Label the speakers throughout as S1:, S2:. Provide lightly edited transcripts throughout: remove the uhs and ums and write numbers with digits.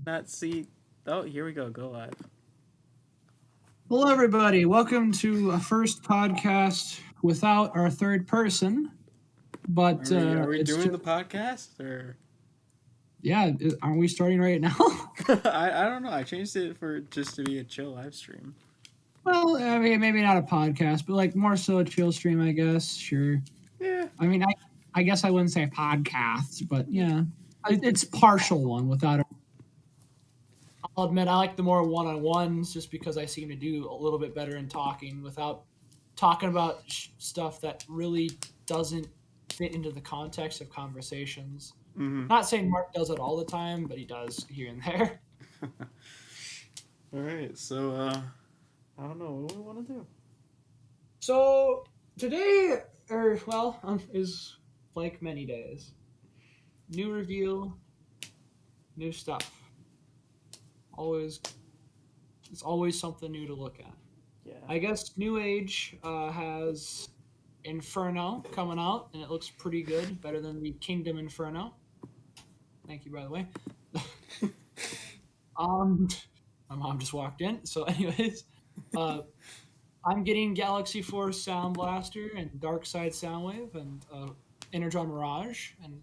S1: not see. Oh, here we go. Go live.
S2: Hello, everybody. Welcome to a first podcast without our third person. But
S1: Are we
S2: it's
S1: doing
S2: just,
S1: the podcast or?
S2: yeah, aren't we starting right now?
S1: I don't know. I changed it for just to be a chill live stream.
S2: Well, I mean, maybe not a podcast, but like more so a chill stream, I guess. Sure.
S1: Yeah.
S2: I mean, I guess I wouldn't say podcast, but yeah, it's partial one without. I'll admit I like the more one-on-ones just because I seem to do a little bit better in talking without talking about stuff that really doesn't fit into the context of conversations.
S1: Mm-hmm.
S2: Not saying Mark does it all the time, but he does here and there.
S1: All right. So I don't know. What do we want to do?
S2: So today, is like many days. New review, new stuff. Always, it's always something new to look at.
S1: Yeah.
S2: I guess New Age has Inferno coming out, and it looks pretty good, better than the Kingdom Inferno. Thank you, by the way. My mom just walked in. So, anyways, I'm getting Galaxy Force Sound Blaster and Dark Side Soundwave and Energon Mirage, and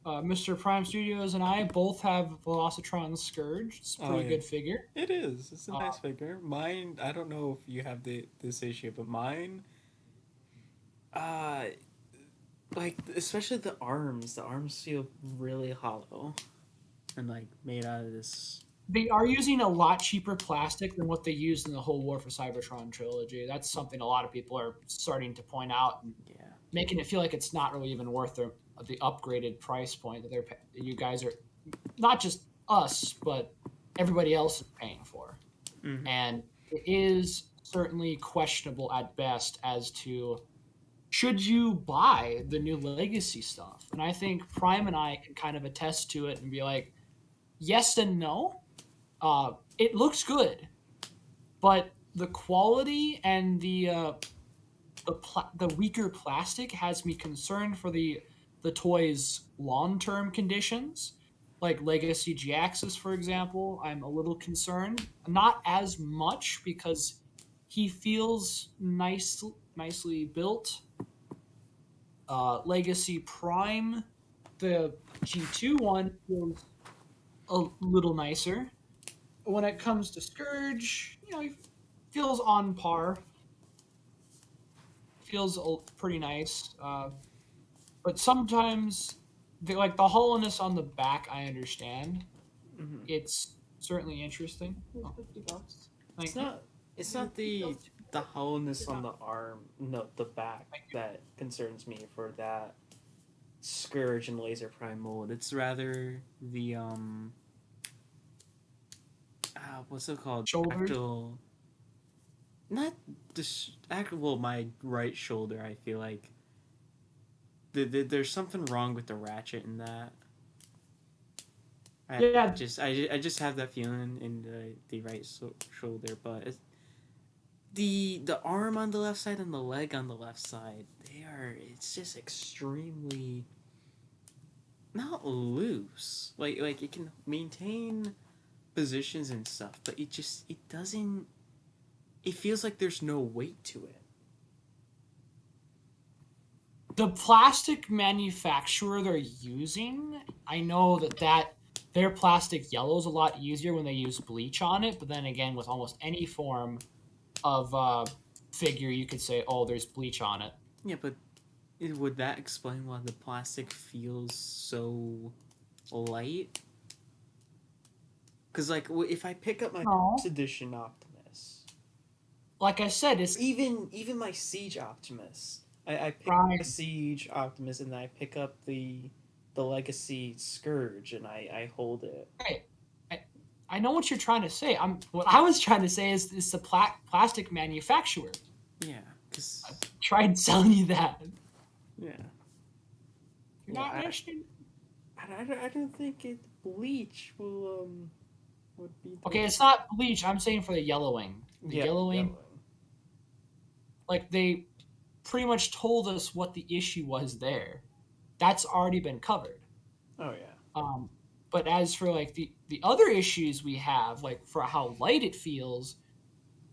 S2: Mr. Prime Studios and I both have Velocitron Scourge. It's a pretty good figure.
S1: It is. It's a nice figure. Mine. I don't know if you have this issue, but mine. Uh, like especially the arms. The arms feel really hollow, and like made out of this.
S2: They are using a lot cheaper plastic than what they used in the whole War for Cybertron trilogy. That's something a lot of people are starting to point out and making it feel like it's not really even worth the upgraded price point that you guys are, not just us, but everybody else is paying for.
S1: Mm-hmm.
S2: And it is certainly questionable at best as to should you buy the new Legacy stuff. And I think Prime and I can kind of attest to it and be like, yes and no. It looks good, but the quality and the weaker plastic has me concerned for the toy's long-term conditions, like Legacy G-Axis, for example. I'm a little concerned, not as much because he feels nicely built. Legacy Prime, the G2 one, feels a little nicer. When it comes to Scourge, he feels on par. Feels pretty nice. But sometimes, the hollowness on the back, I understand.
S1: Mm-hmm.
S2: It's certainly interesting.
S1: It's not. It's not the hollowness on the arm, no, the back that concerns me for that Scourge and Laser Prime mold. It's rather the what's it called?
S2: Shoulder.
S1: Actual, not well, my right shoulder. I feel like there's something wrong with the ratchet in that. I just have that feeling in the right shoulder, but the arm on the left side and the leg on the left side, it's just extremely not loose. Like it can maintain positions and stuff, but it doesn't. It feels like there's no weight to it.
S2: The plastic manufacturer they're using, I know that their plastic yellow is a lot easier when they use bleach on it, but then again, with almost any form of figure, you could say, oh, there's bleach on it.
S1: Yeah, but would that explain why the plastic feels so light? Because, like, if I pick up my first edition Optimus,
S2: like I said, it's
S1: even my Siege Optimus. I pick up the Siege Optimus and then I pick up the Legacy Scourge and I hold it.
S2: Right. I know what you're trying to say. What I was trying to say is the plastic manufacturer.
S1: Yeah, because
S2: I tried selling you that.
S1: Yeah.
S2: You're not listening.
S1: I don't think bleach will would be.
S2: Okay, it's not bleach. I'm saying for the yellowing. Yellowing. Like they pretty much told us what the issue was there. That's already been covered.
S1: Oh yeah.
S2: But as for like the other issues we have, like for how light it feels,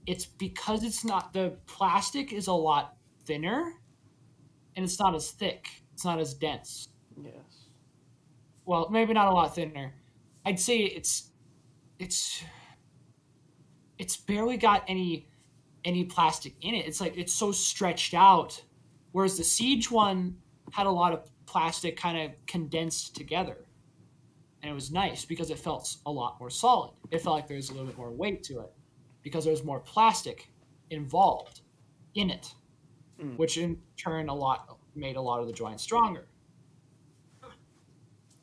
S2: it's because it's not the plastic is a lot thinner and it's not as thick. It's not as dense.
S1: Yes.
S2: Well, maybe not a lot thinner. I'd say it's it's barely got any plastic in it. It's like it's so stretched out, whereas the Siege one had a lot of plastic kind of condensed together, and it was nice because it felt a lot more solid. It felt like there was a little bit more weight to it because there was more plastic involved in it,
S1: Mm.
S2: which in turn a lot made a lot of the joints stronger.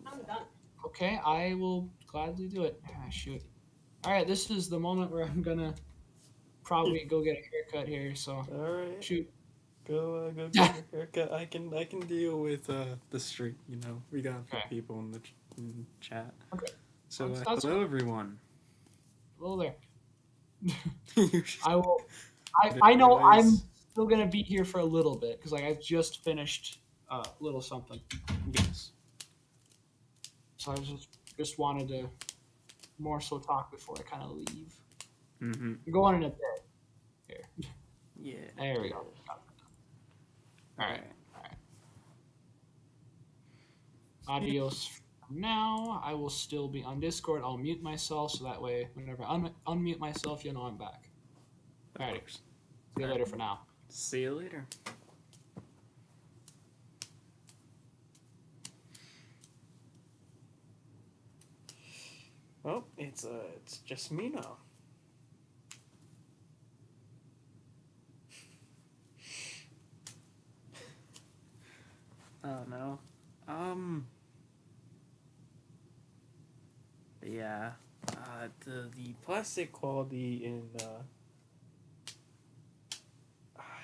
S3: I'm done.
S2: Okay, I will gladly do it. Ah, shoot. All right, this is the moment where I'm gonna probably go get a haircut here. So
S1: All right.
S2: shoot.
S1: Go get your haircut. I can deal with the street. You know, we got a few
S2: Okay.
S1: people in the chat.
S2: Okay.
S1: So
S2: That's
S1: hello everyone.
S2: Hello there.
S1: You just-
S2: I will. I
S1: Very
S2: know
S1: nice.
S2: I'm still gonna be here for a little bit because like I just finished a little something,
S1: Yes.
S2: so I just wanted to more so talk before I kind of leave.
S1: Mm-hmm.
S2: I'm going in a bit. Here,
S1: Yeah.
S2: there we go. All right. Adios. For now, I will still be on Discord. I'll mute myself so that way, whenever I unmute myself, you know I'm back.
S1: Of
S2: Alrighty.
S1: course.
S2: See you later for now.
S1: See you later. Well, it's just me now. Oh no. Yeah. The plastic quality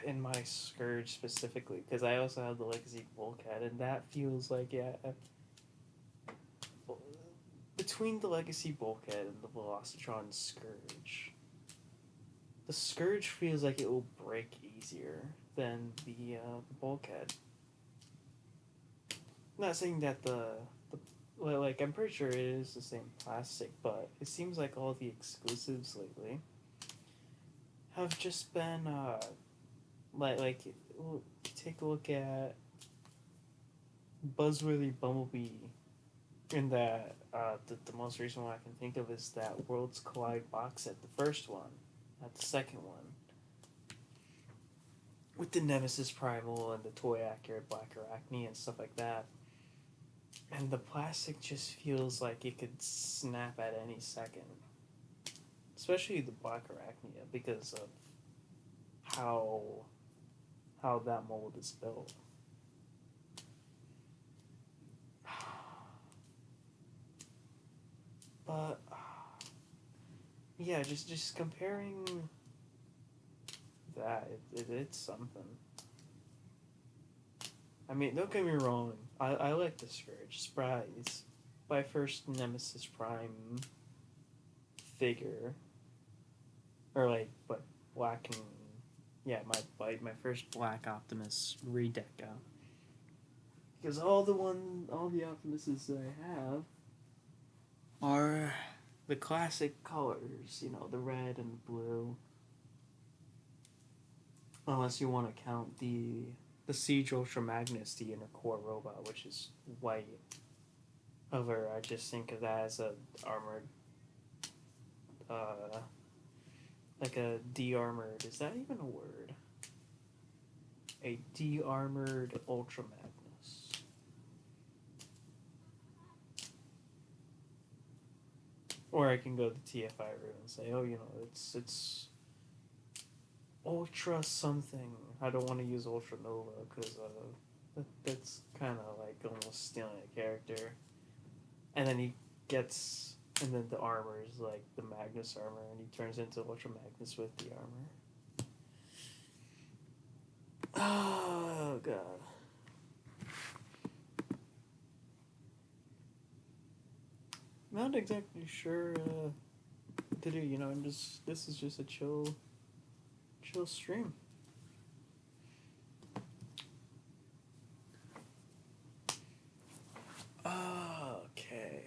S1: in my Scourge specifically, because I also have the Legacy Bulkhead, and that feels like between the Legacy Bulkhead and the Velocitron Scourge, the Scourge feels like it will break easier than the Bulkhead. Not saying that like I'm pretty sure it is the same plastic, but it seems like all the exclusives lately have just been like take a look at Buzzworthy Bumblebee. In that the most recent one I can think of is that Worlds Collide box set, the first one, not the second one, with the Nemesis Primal and the toy accurate Black Arachne and stuff like that. And the plastic just feels like it could snap at any second. Especially the Black Arachnia because of how that mold is built. But yeah, just comparing that, it's something. I mean, don't get me wrong. I like the Scourge. It's my first Nemesis Prime figure, or like, but black and yeah, my first Black Optimus redeck out. Because all the Optimuses that I have are the classic colors. You know, the red and the blue. Unless you want to count the Siege Ultra Magnus, the inner core robot, which is white. However, I just think of that as a armored, like a de-armored. Is that even a word? A de-armored Ultra Magnus. Or I can go the TFI route and say, oh, you know, it's Ultra something. I don't want to use Ultra Nova because that's kind of like almost stealing a character. And then and then the armor is like the Magnus armor, and he turns into Ultra Magnus with the armor. Oh god. Not exactly sure what to do. You know, this is just a chill stream. Okay.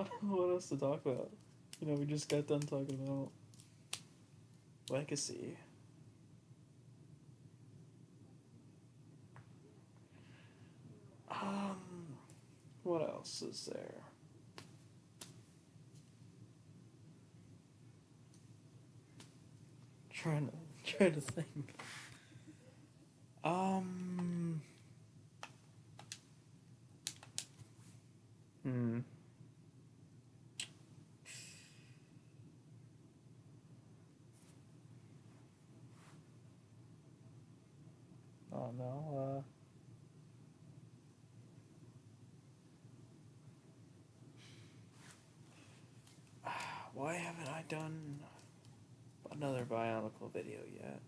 S1: don't know what else to talk about. You know, we just got done talking about Legacy. Um, what else is there? Trying to think. Um. Hmm. Oh no. Why haven't I done another Bionicle video yet?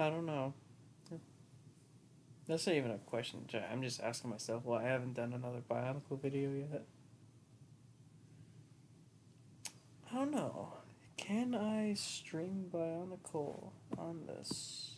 S1: I don't know. That's not even a question. I'm just asking myself why I haven't done another Bionicle video yet. I don't know. Can I stream Bionicle on this?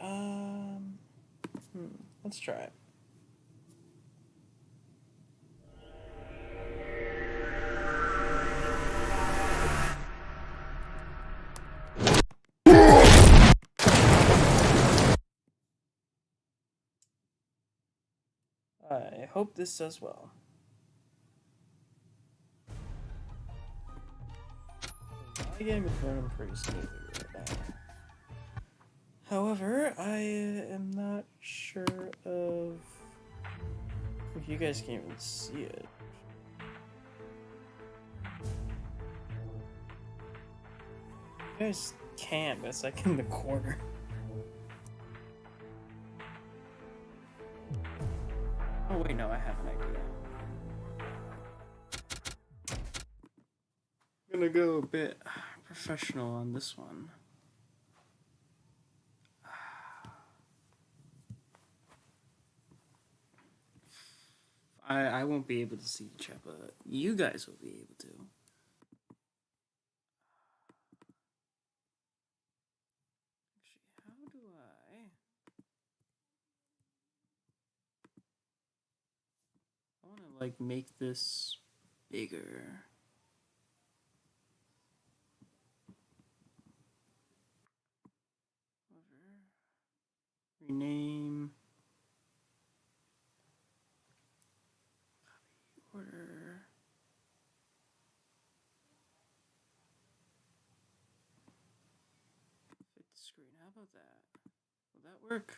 S1: Um, let's try it. I hope this does well. My game is running pretty smoothly right now. However, I am not sure of if you guys can even see it. You guys can, but it's like in the corner. Oh wait, no, I have an idea. I'm gonna go a bit professional on this one. I won't be able to see the chat, but you guys will be able to. Actually, how do I want to like make this bigger. Rename. Order. Fit the screen. How about that? Will that work?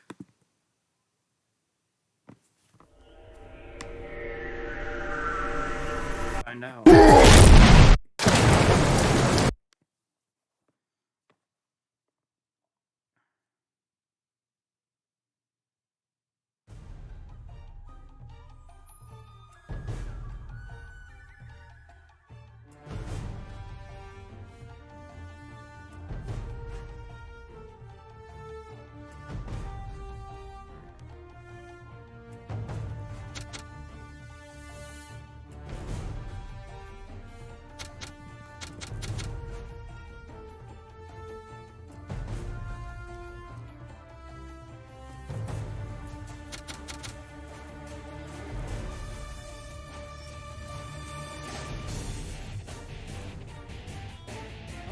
S1: Find out.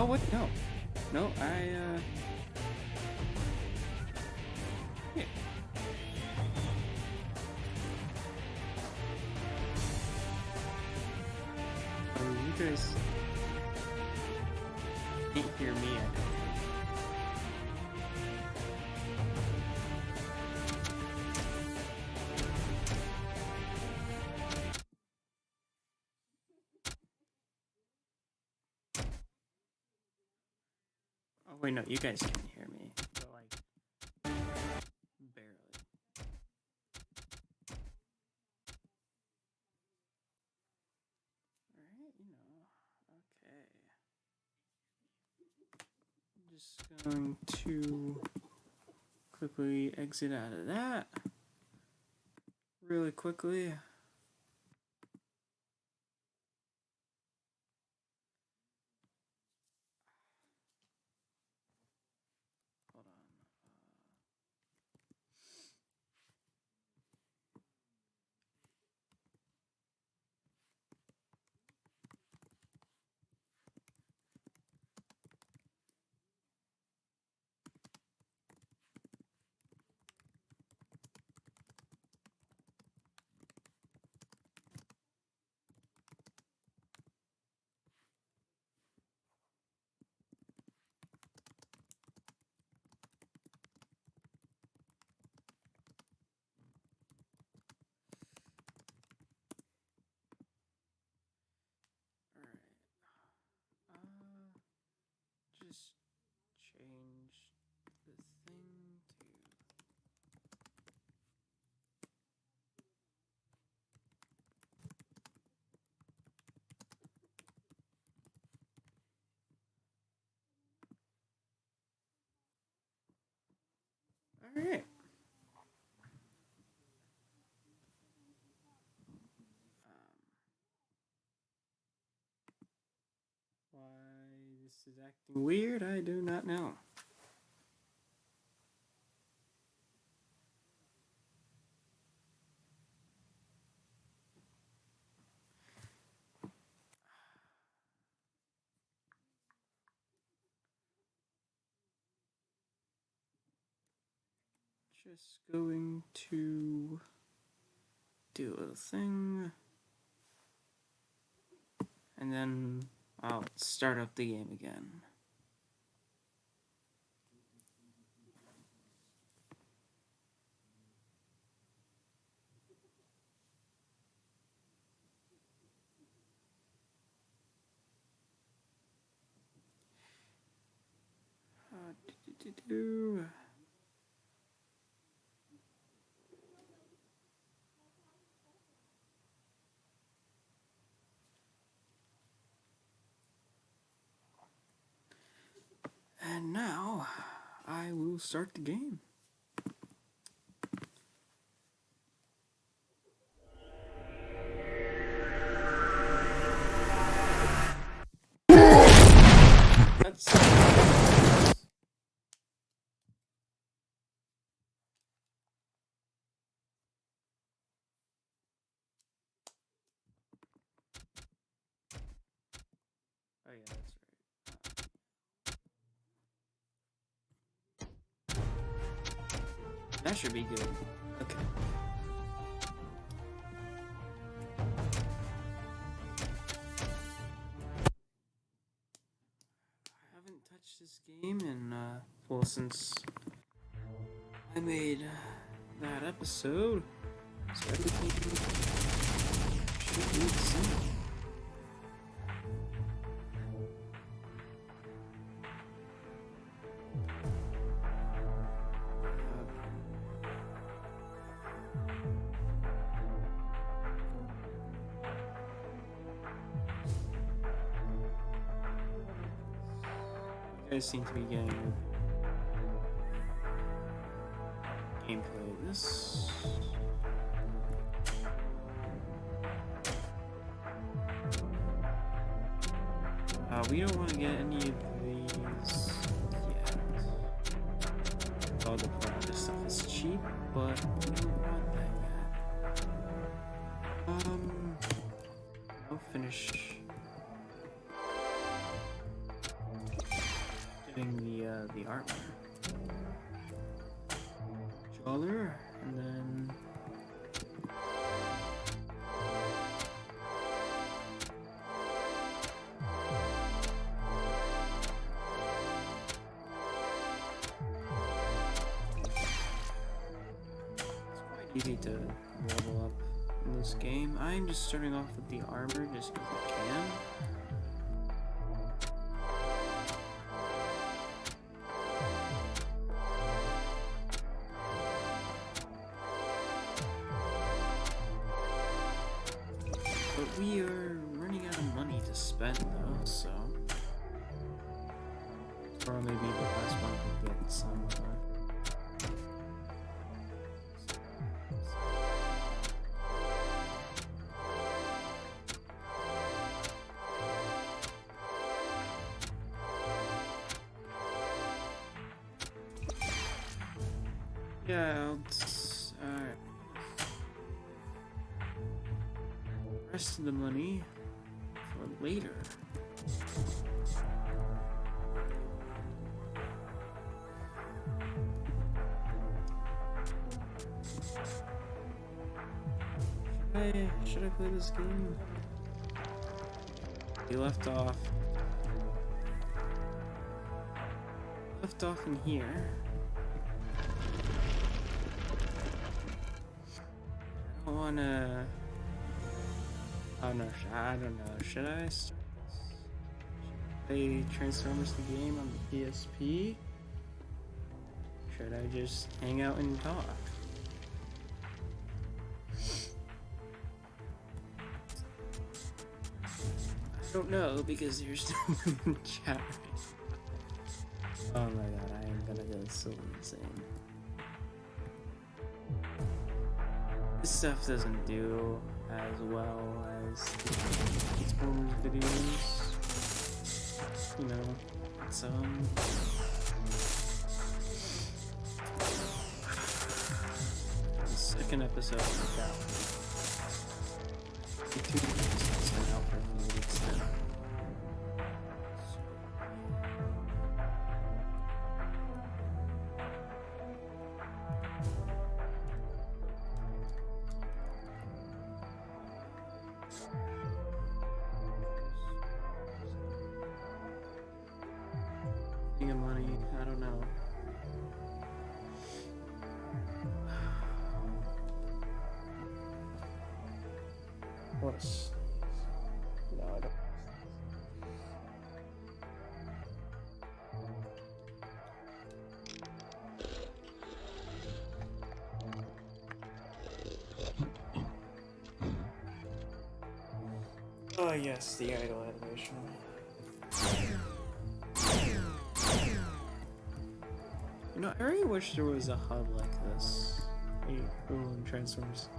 S1: Oh wait, no. No, yeah. Oh, you guys can't hear me. Oh wait, no, you guys can hear me, but like barely. okay. I'm just going to quickly exit out of that. Really quickly. Hold on. Just change the thing to all right. Why this is acting weird, I do not know. Just going to do a little thing, and then I'll start up the game again. Do-do-do-do. And now I will start the game. That's oh yeah, that's right. That should be good. Okay. I haven't touched this game in, well, since I made that episode, so everything should be the same. You guys seem to be getting gameplay of this. We don't want to get any of these yet. Oh, the part of this stuff is cheap, but we don't want that yet. I'll finish getting the armor. Jawler, and then easy to level up in this game. I'm just starting off with the armor just because I can. But we are are running out of money to spend though, so probably be the last one to get some. Yeah, alright. Rest of the money for later. Should I play this game? We left off in here. I don't wanna. Oh no, I don't know. Should I start this? Play Transformers the game on the PSP? Should I just hang out and talk? I don't know because there's no one in chat. Oh my god, I am gonna go so insane. This stuff doesn't do as well as Transformers videos. You know, it's the second episode is out. The 2 episodes are out for a few weeks now. Of money, I don't know. What's no, I don't. Oh yes, the idle animation. You know, I really wish there was a HUD like this. In Transformers.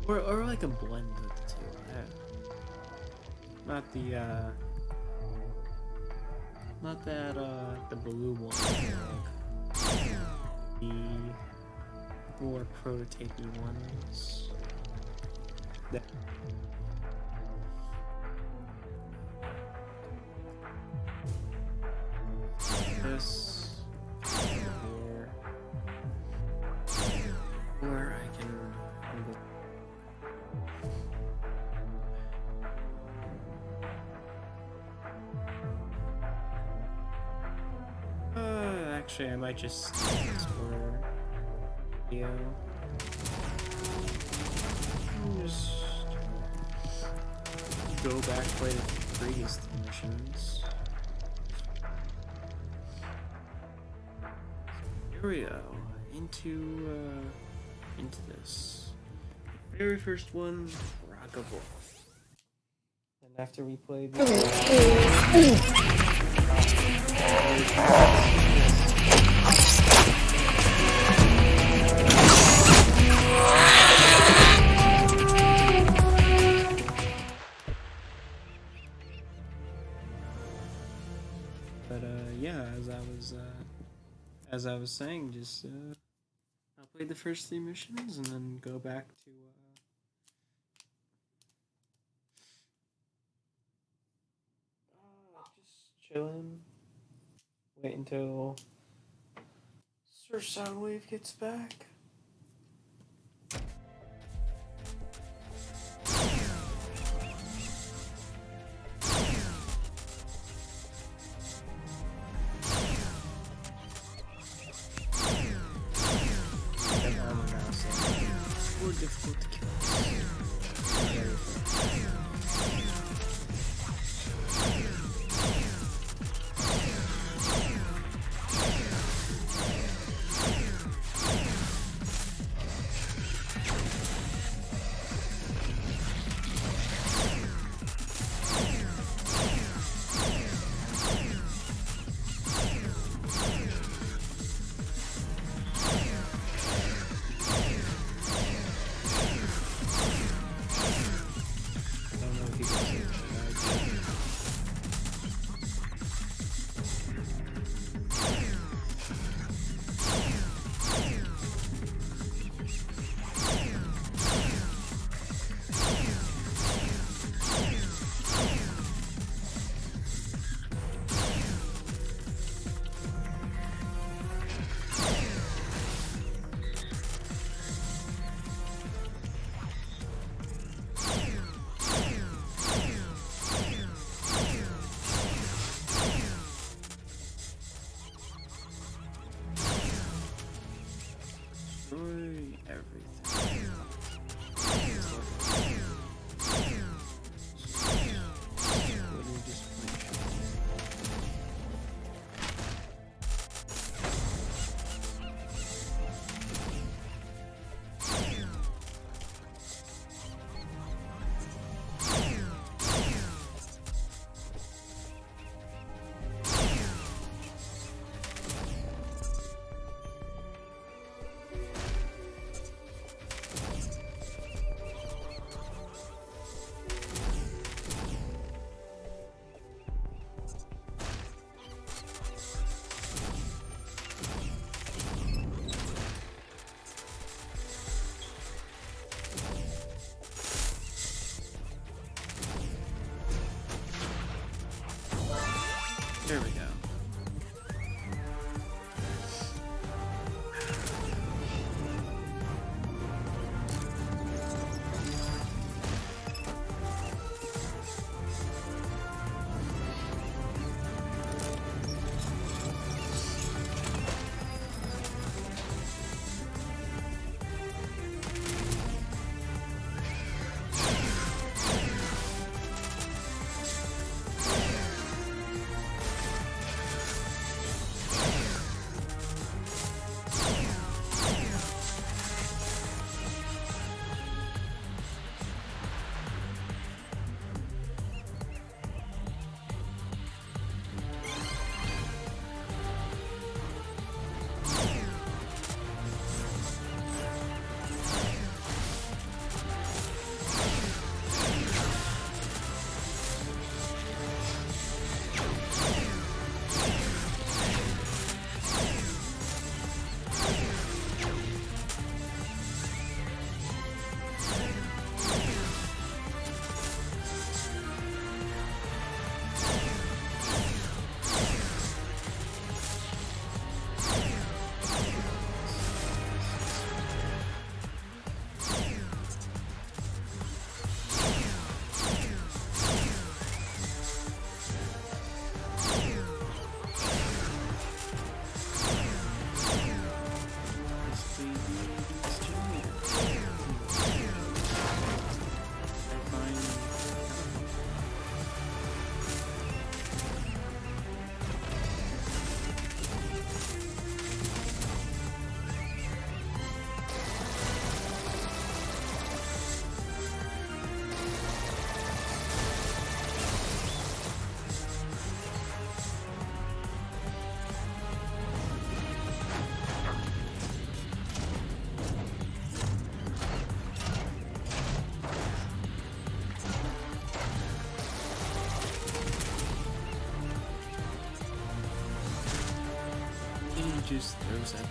S1: Or like a blend of the two. Not the, not that, the blue one. Like, the more prototypey ones. That this. Where I can actually I might just explore video. Just go back play the previous missions. Here we go. Into this. The very first one, Rockable. And after we played but yeah, as I was saying, just I'll play the first 3 missions and then go back to just chilling. Wait until Sir Soundwave gets back. More difficult to kill. There we go. Just throws at me.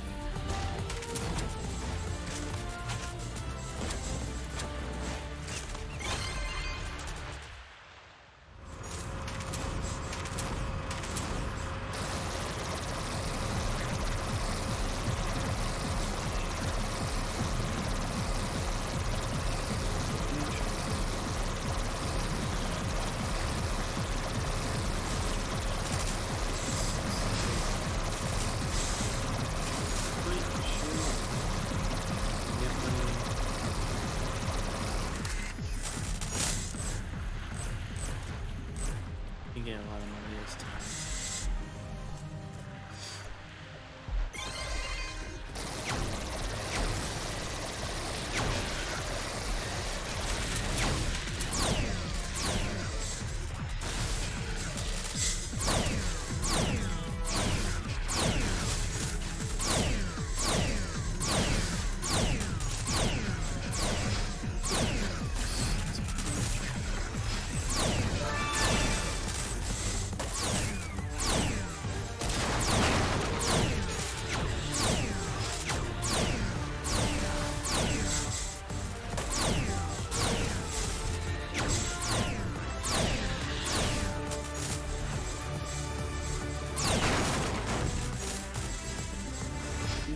S1: You get a lot of money this time.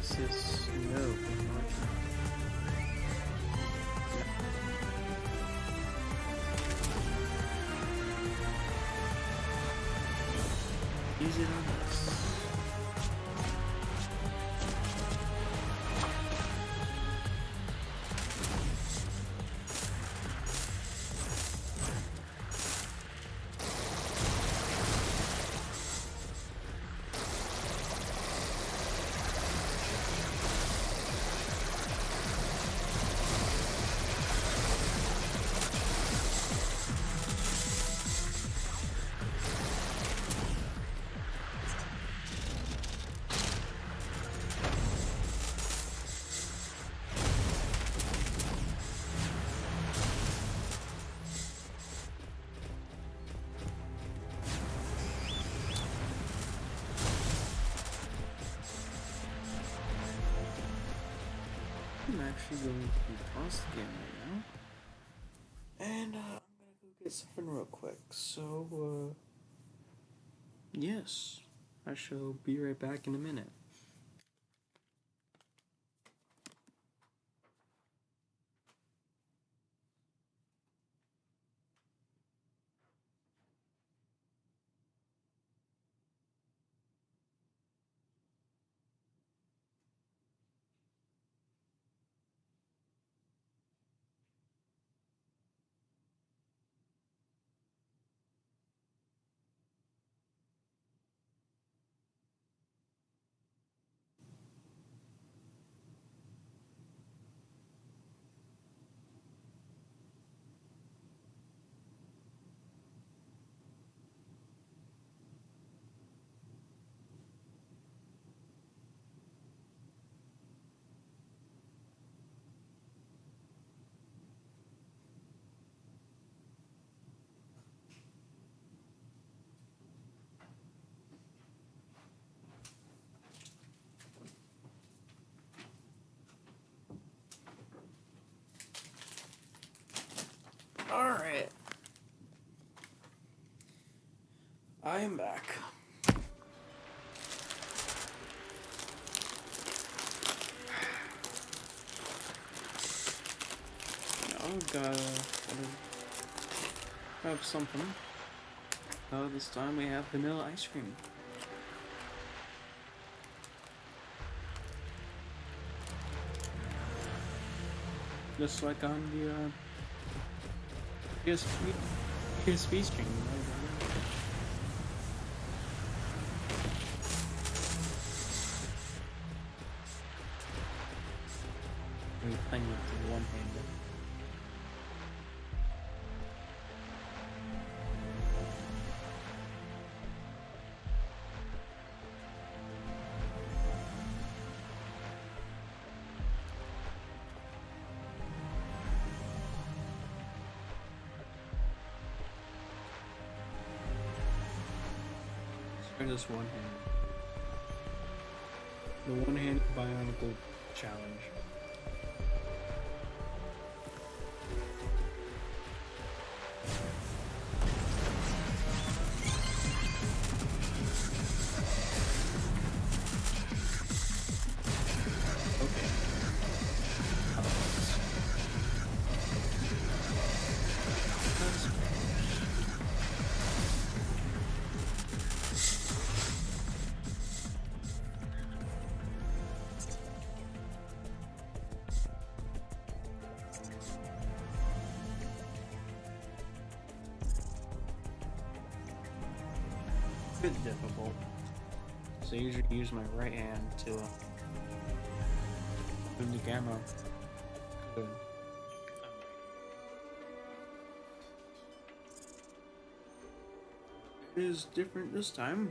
S1: Jesus, no. Use it on us. I'm actually going to pause the game right now. And I'm gonna go get something real quick. So, Yes, I shall be right back in a minute. Alright. I am back. Now gotta have something. Oh, this time we have vanilla ice cream. Just like on the PSP stream. We're playing with the one-handed. Try this one-handed. The one-handed bionicle challenge. Bit difficult. So I usually use my right hand to move the camera. Good. It is different this time.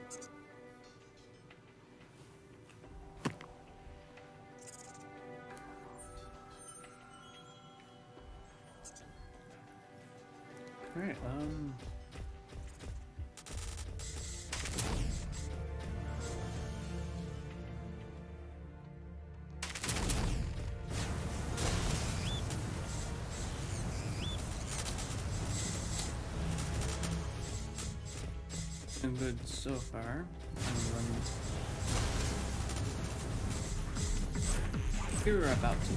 S1: Alright, good so far. We're about to.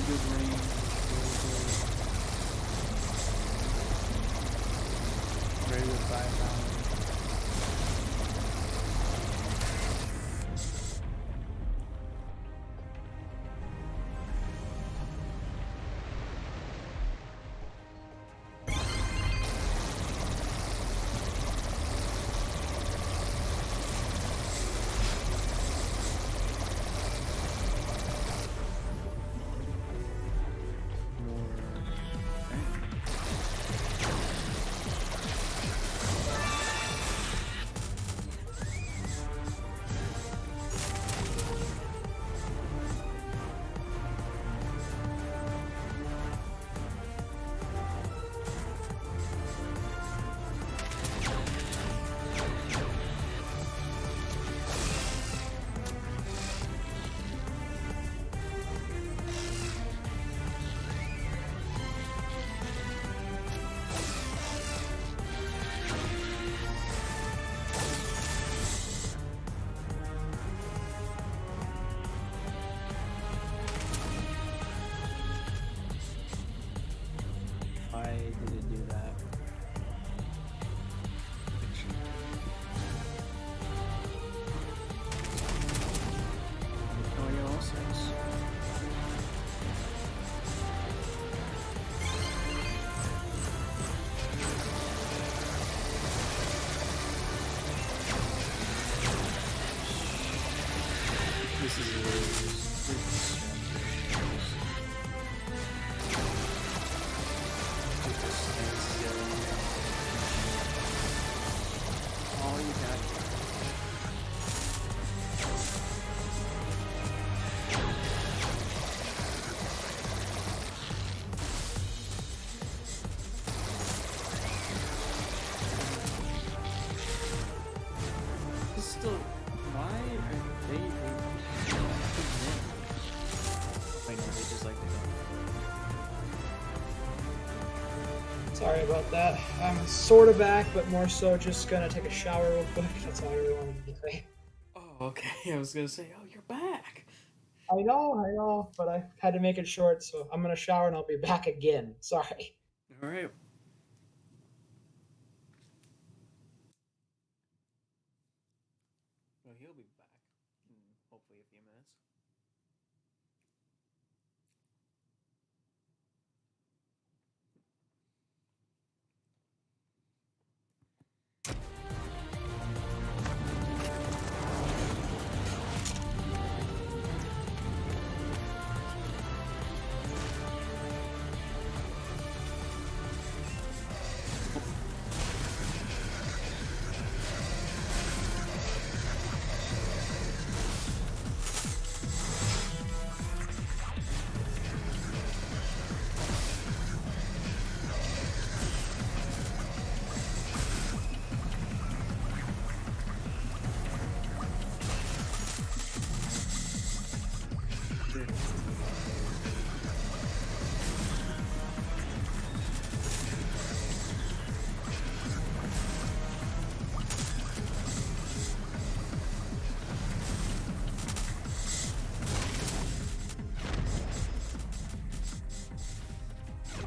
S1: good range. Very good firepower. Why did it do that? Oh, you're all six. This is really all you got. It's still, why are they wait, no, they just like the gun.
S2: Sorry about that. I'm sort of back, but more so just gonna take a shower real quick. That's all I really wanted to say.
S1: Oh, okay. I was gonna say, oh, you're back.
S2: I know, but I had to make it short, so I'm gonna shower and I'll be back again. Sorry.
S1: All right. Well, he'll be back in hopefully a few minutes.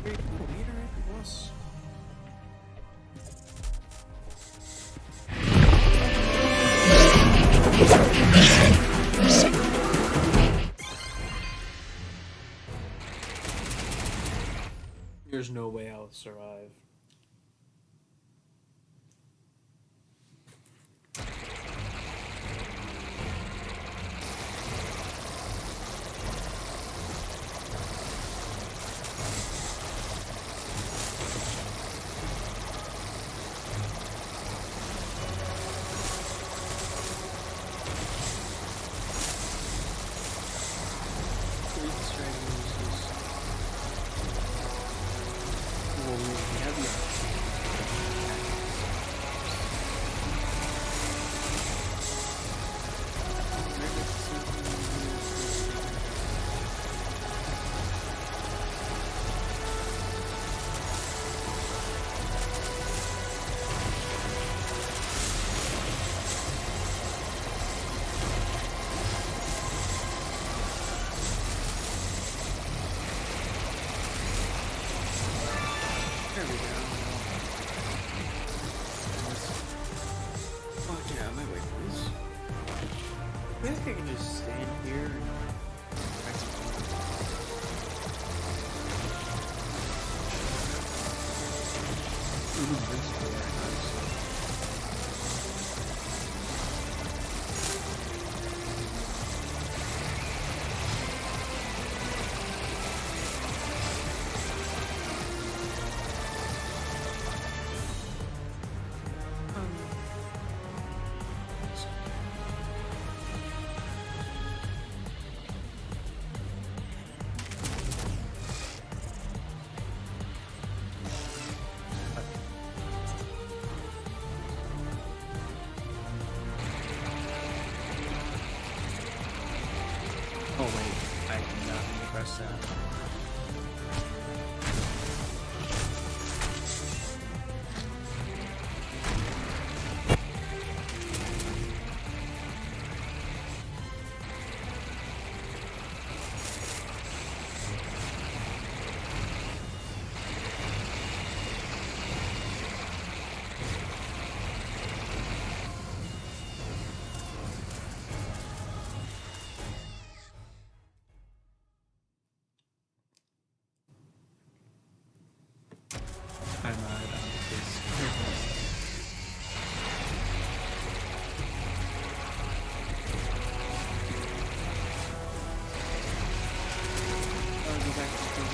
S1: Very cool. Leader at the boss. There's no way I'll survive. Even this player, honestly. Oh wait, I did not mean to press that. I'm this. I'll go back to the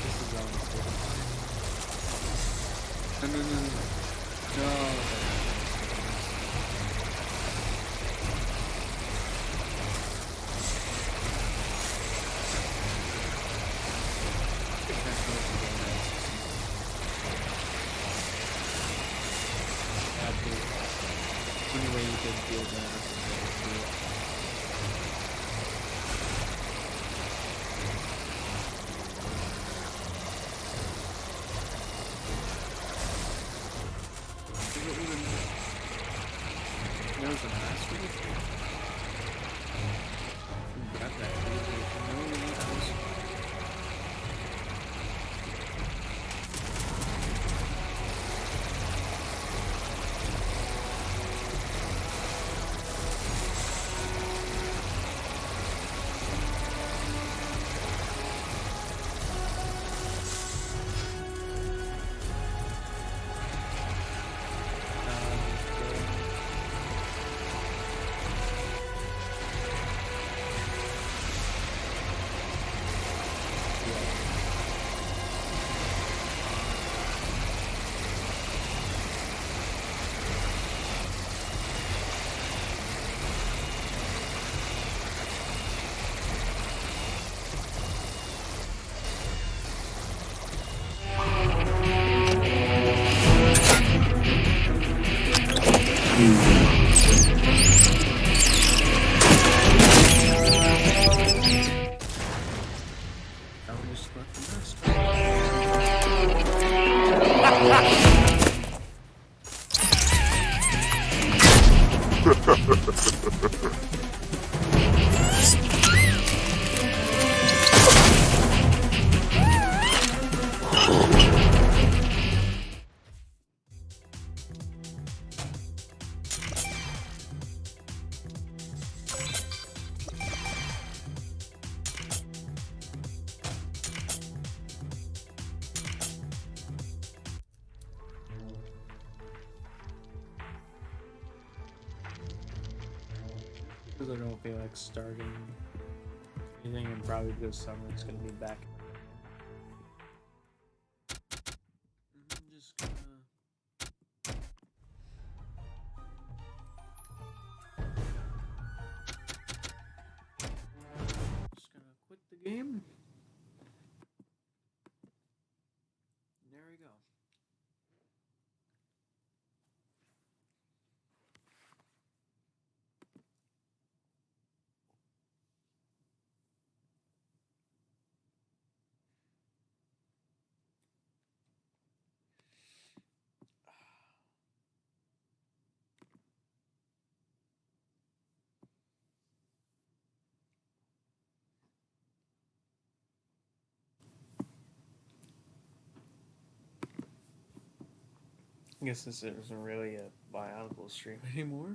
S1: This is all mistaken. No, no, no, no. No. That's what it's doing. Absolutely. Only way you can deal with that is to do it. Is it even... There was a last week? Got that. No, that was... I would just let the rest. Because I don't feel like starting anything, and probably because summer's gonna be back. I'm just gonna. Just gonna quit the game. There we go. I guess this isn't really a biological stream anymore.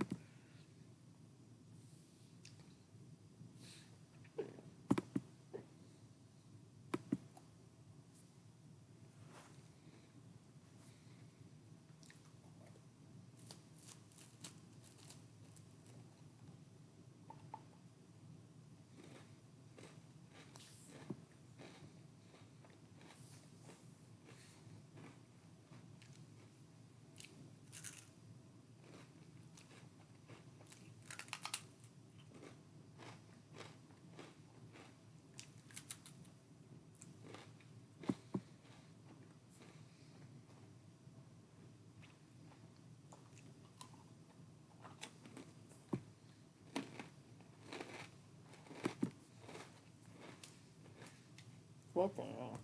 S1: What the hell?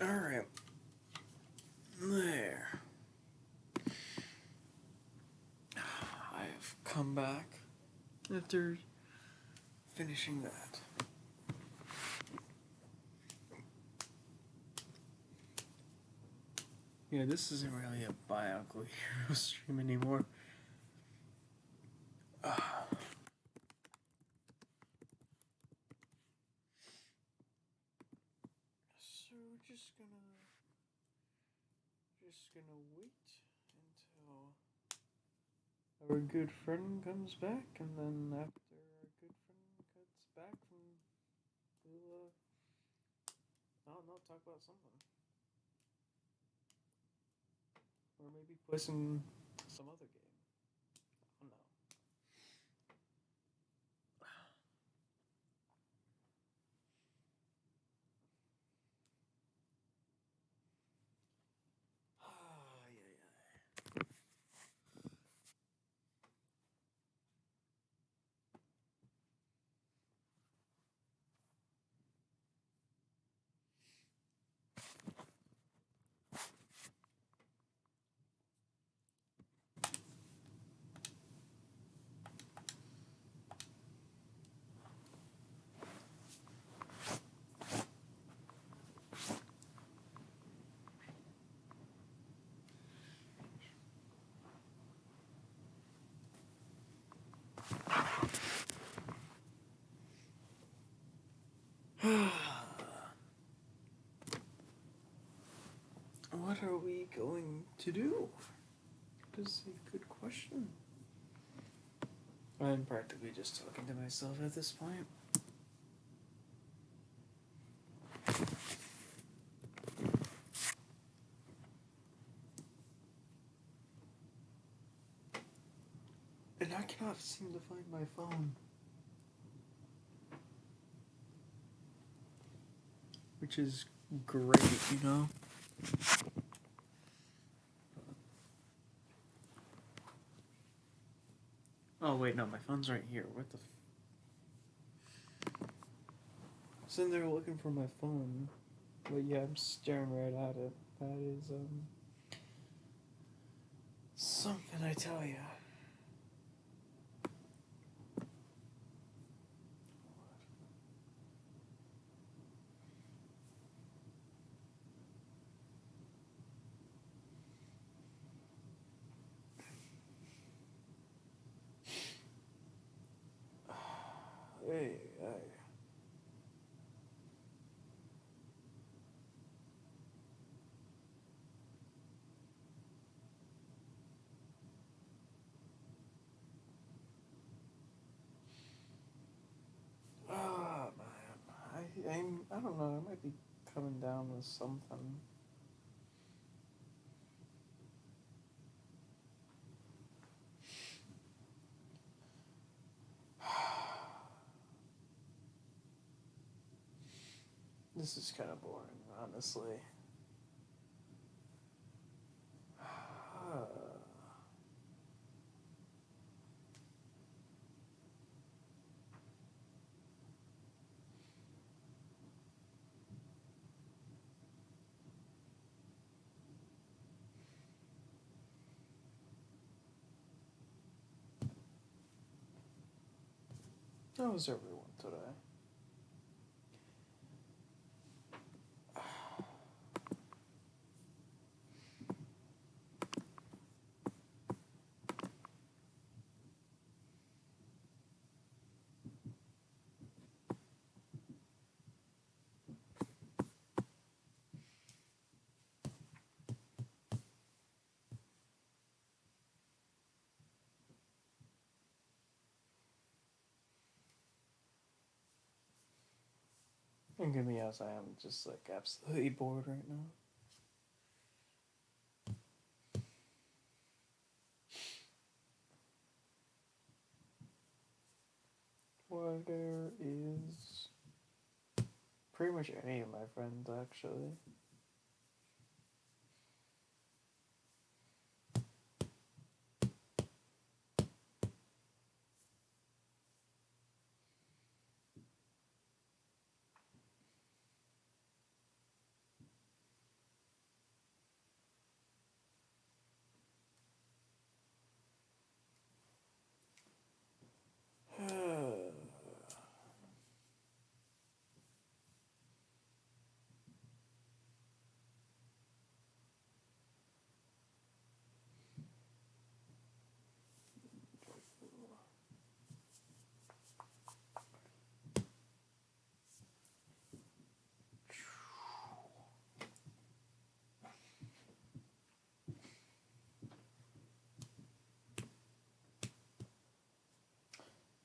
S1: Alright. There. I've come back after finishing that. Yeah, this isn't really a biological hero stream anymore. So we're just gonna wait until our good friend comes back, and then after our good friend gets back, we'll I don't know, talk about something, or maybe play some other game. I don't know. Yeah, yeah. What are we going to do? That is a good question. I'm practically just talking to myself at this point. And I cannot seem to find my phone. Which is great, you know? Oh, wait, no, my phone's right here. What the sitting there looking for my phone. But yeah, I'm staring right at it. That is, something I tell ya. Hey, hey. don't know. I might be coming down with something. This is kind of boring, honestly. How was everyone today? And give me as I am just like absolutely bored right now. Well, there is pretty much any of my friends actually.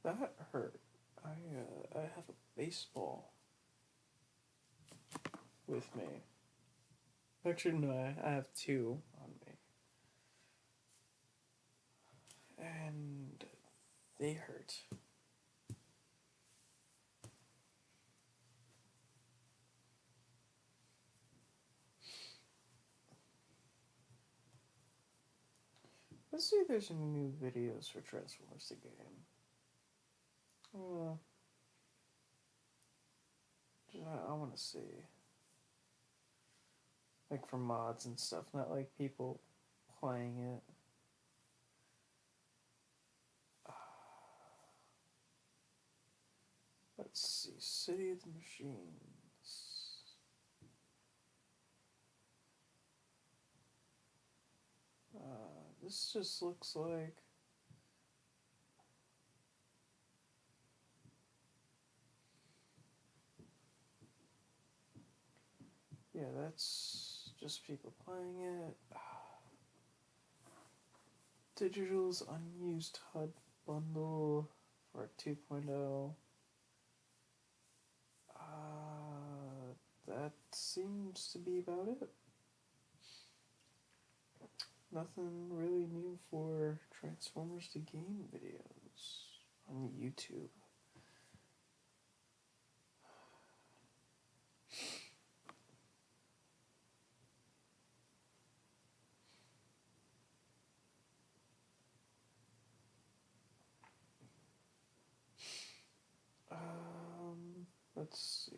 S1: That hurt. I have a baseball with me. Actually, no, I have two on me, and they hurt. Let's see if there's any new videos for Transformers the game. I want to see. Like for mods and stuff, not like people playing it. Let's see. City of the Machines. This just looks like. Yeah, that's just people playing it. Digital's unused HUD bundle for 2.0. That seems to be about it. Nothing really new for Transformers the game videos on YouTube. Let's see.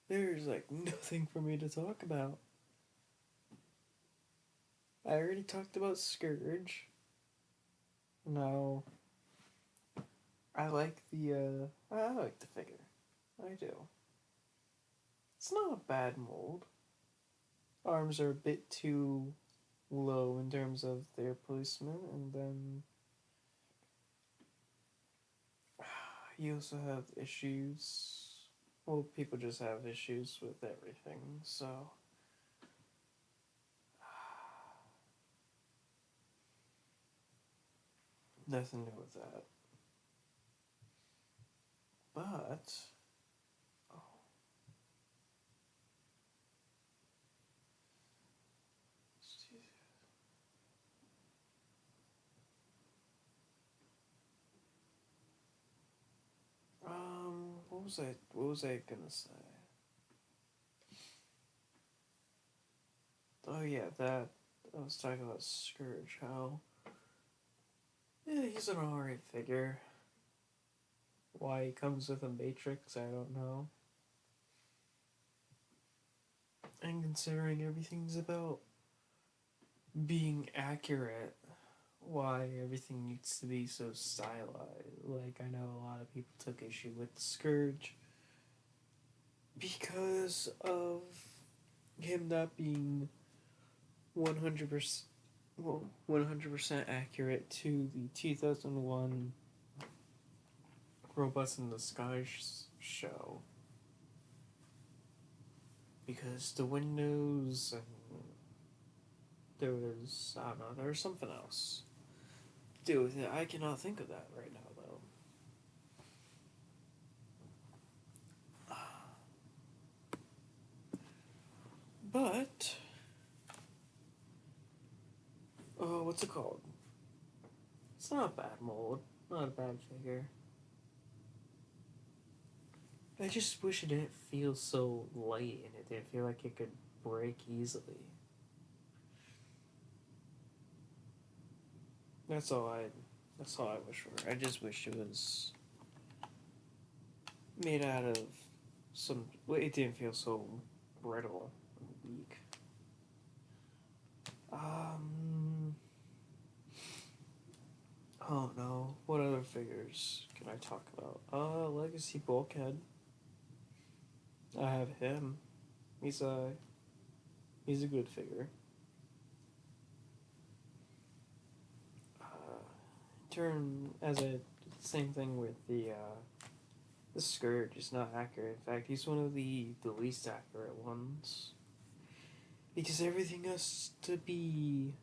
S1: There's like nothing for me to talk about. I already talked about Scourge. No. I like I like the figure. I do. It's not a bad mold. Arms are a bit too low in terms of their placement, and then you also have issues. Well, people just have issues with everything, so nothing new with that. But oh, what was I gonna say? Oh yeah, that I was talking about Scourge. How yeah, he's an alright figure. Why he comes with a Matrix, I don't know. And considering everything's about being accurate, why everything needs to be so stylized. Like, I know a lot of people took issue with the Scourge because of him not being 100%, well, 100% accurate to the 2001 Robots in the Sky show. Because the windows and there was, I don't know, there was something else to do with it. I cannot think of that right now, though. But, what's it called? It's not a bad mold, not a bad figure. I just wish it didn't feel so light and it didn't feel like it could break easily. That's all I. That's all I wish for. I just wish it was made out of some. Well, it didn't feel so brittle and weak. Um. Oh no. What other figures can I talk about? Legacy Bulkhead. I have him. He's a. He's a good figure. Turn as a same thing with the Scourge is not accurate. In fact, he's one of the least accurate ones because everything has to be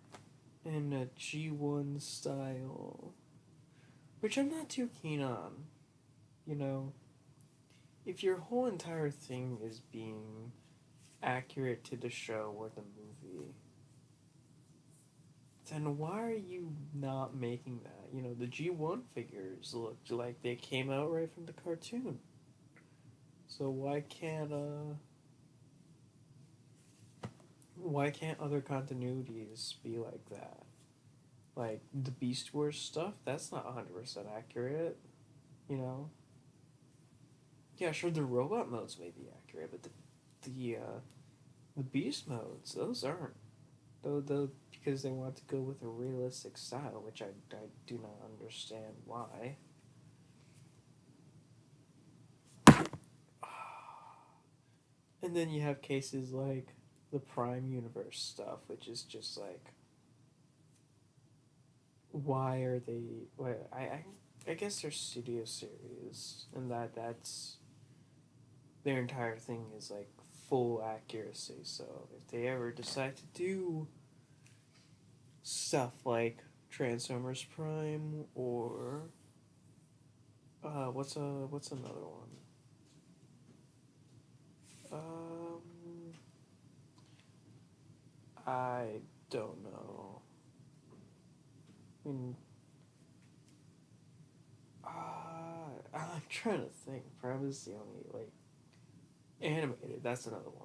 S1: in a G1 style, which I'm not too keen on. You know, if your whole entire thing is being accurate to the show or the movie, then why are you not making that? You know, the G1 figures looked like they came out right from the cartoon. So why can't other continuities be like that? Like the Beast Wars stuff, that's not 100% accurate, you know? Yeah, sure the robot modes may be accurate, but the beast modes, those aren't. Though because they want to go with a realistic style, which I do not understand why. And then you have cases like the Prime Universe stuff, which is just like, why are they? Why I guess they're studio series, and that's their entire thing is like full accuracy. So if they ever decide to do stuff like Transformers Prime or what's another one? Um, I don't know. I mean, I'm trying to think. Prime is the only like animated. That's another one.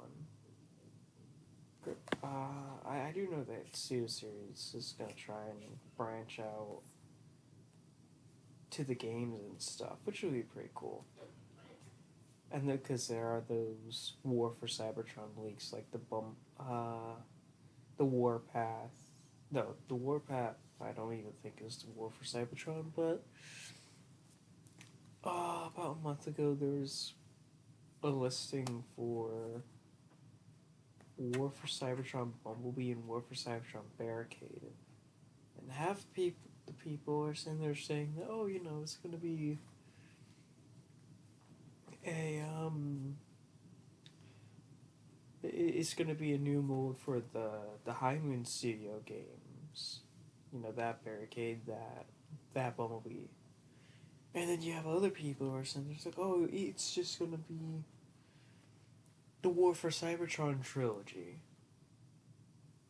S1: I do know that Studio Series is gonna try and branch out to the games and stuff, which would be pretty cool. And because there are those War for Cybertron leaks, like the Warpath. No, the Warpath. I don't even think is the War for Cybertron, but about a month ago there was a listing for War for Cybertron Bumblebee and War for Cybertron Barricade, and half the people are sitting there saying, "Oh, it's gonna be a it's gonna be a new mode for the High Moon Studio games." That Barricade, that Bumblebee, and then you have other people who are saying, "It's like, oh, it's just gonna be the War for Cybertron trilogy."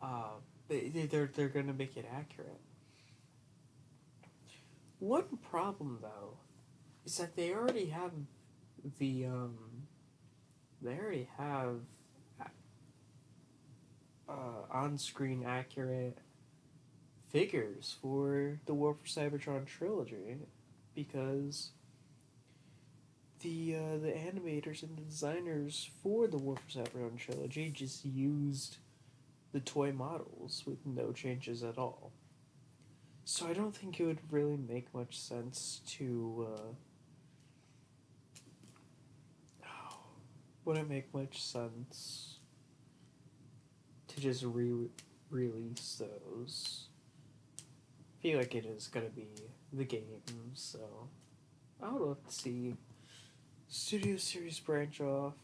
S1: Uh, they're gonna make it accurate. One problem though is that the they already have on-screen accurate figures for the War for Cybertron trilogy, because the animators and the designers for the War for Cybertron trilogy just used the toy models with no changes at all. So I don't think it would really make much sense to. Wouldn't make much sense to just release those. I feel like it is gonna be the game, so I would love to see Studio Series branch off,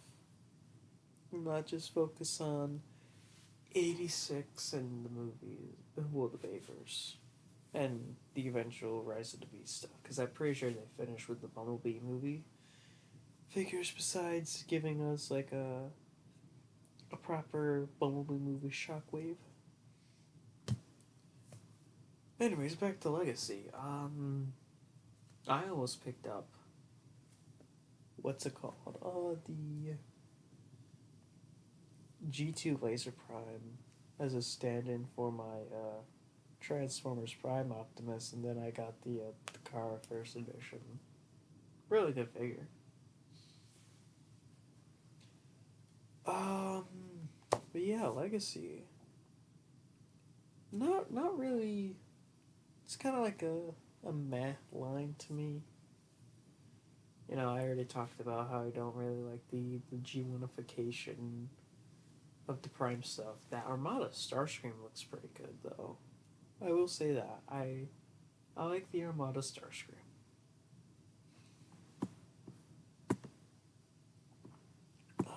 S1: not just focus on 86 and the movies, well, the Bakers, and the eventual Rise of the Beast stuff, because I'm pretty sure they finished with the Bumblebee movie figures, besides giving us like a proper Bumblebee movie Shockwave. Anyways, back to Legacy. I almost picked up, what's it called? The G2 Laser Prime as a stand-in for my Transformers Prime Optimus, and then I got the Kara First Edition. Really good figure. Um, but yeah, Legacy. Not really. It's kind of like a meh line to me. I already talked about how I don't really like the G1ification of the Prime stuff. That Armada Starscream looks pretty good though. I will say that. I like the Armada Starscream.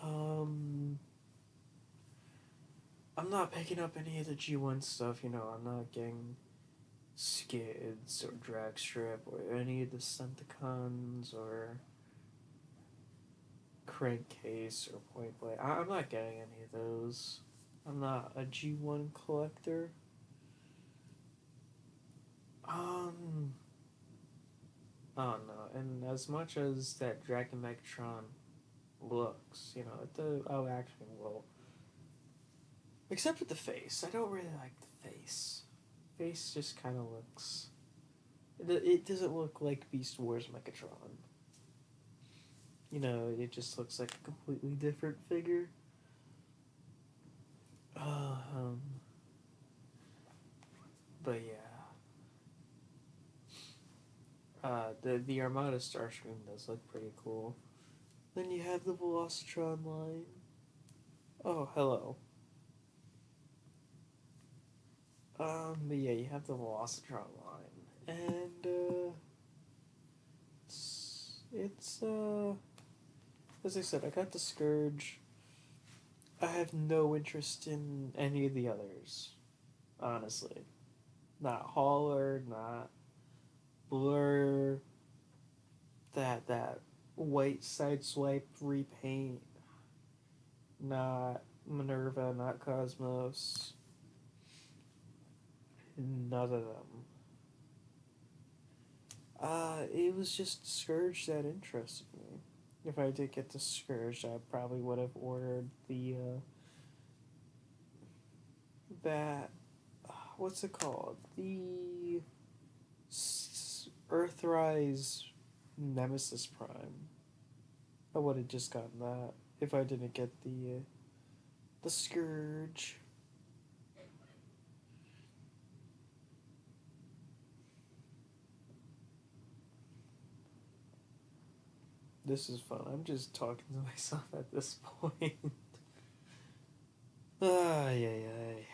S1: Um I'm not picking up any of the G1 stuff, I'm not getting Skids or Dragstrip or any of the Senticons or Crankcase or Point Blank. I'm not getting any of those. I'm not a G1 collector. I don't know. And as much as that Dragon Megatron looks, oh, actually, well, except with the face, I don't really like the face. Face just kind of looks. It doesn't look like Beast Wars Megatron. It just looks like a completely different figure. Um, but yeah. The Armada Starscream does look pretty cool. Then you have the Velocitron line. Oh, hello. But yeah, you have the Velocitron line, and it's as I said, I got the Scourge. I have no interest in any of the others, honestly. Not Hauler, not Blur, that white sideswipe repaint, not Minerva, not Cosmos. None of them. It was just Scourge that interested me. If I did get the Scourge, I probably would have ordered the that what's it called? The Earthrise Nemesis Prime. I would have just gotten that if I didn't get the Scourge. This is fun. I'm just talking to myself at this point. Ay, ay, ay.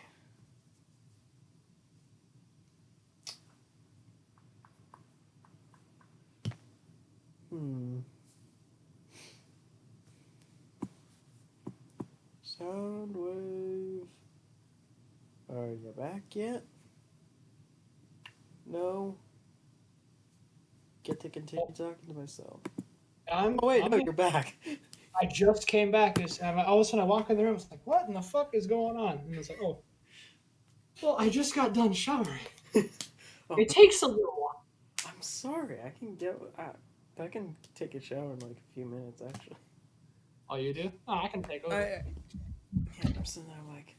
S1: Hmm. Soundwave. Are you back yet? No. Get to continue talking to myself.
S2: I'm,
S1: Oh wait,
S2: I'm
S1: no, you're back.
S2: I just came back. And all of a sudden, I walk in the room. I was like, "What in the fuck is going on?" And it's like, "Oh, well, I just got done showering.
S1: Oh,
S2: It takes a little while."
S1: I'm sorry. I can take a shower in like a few minutes, actually.
S2: Oh, you do? Oh, I can take over.
S1: Yeah, I'm sitting there like,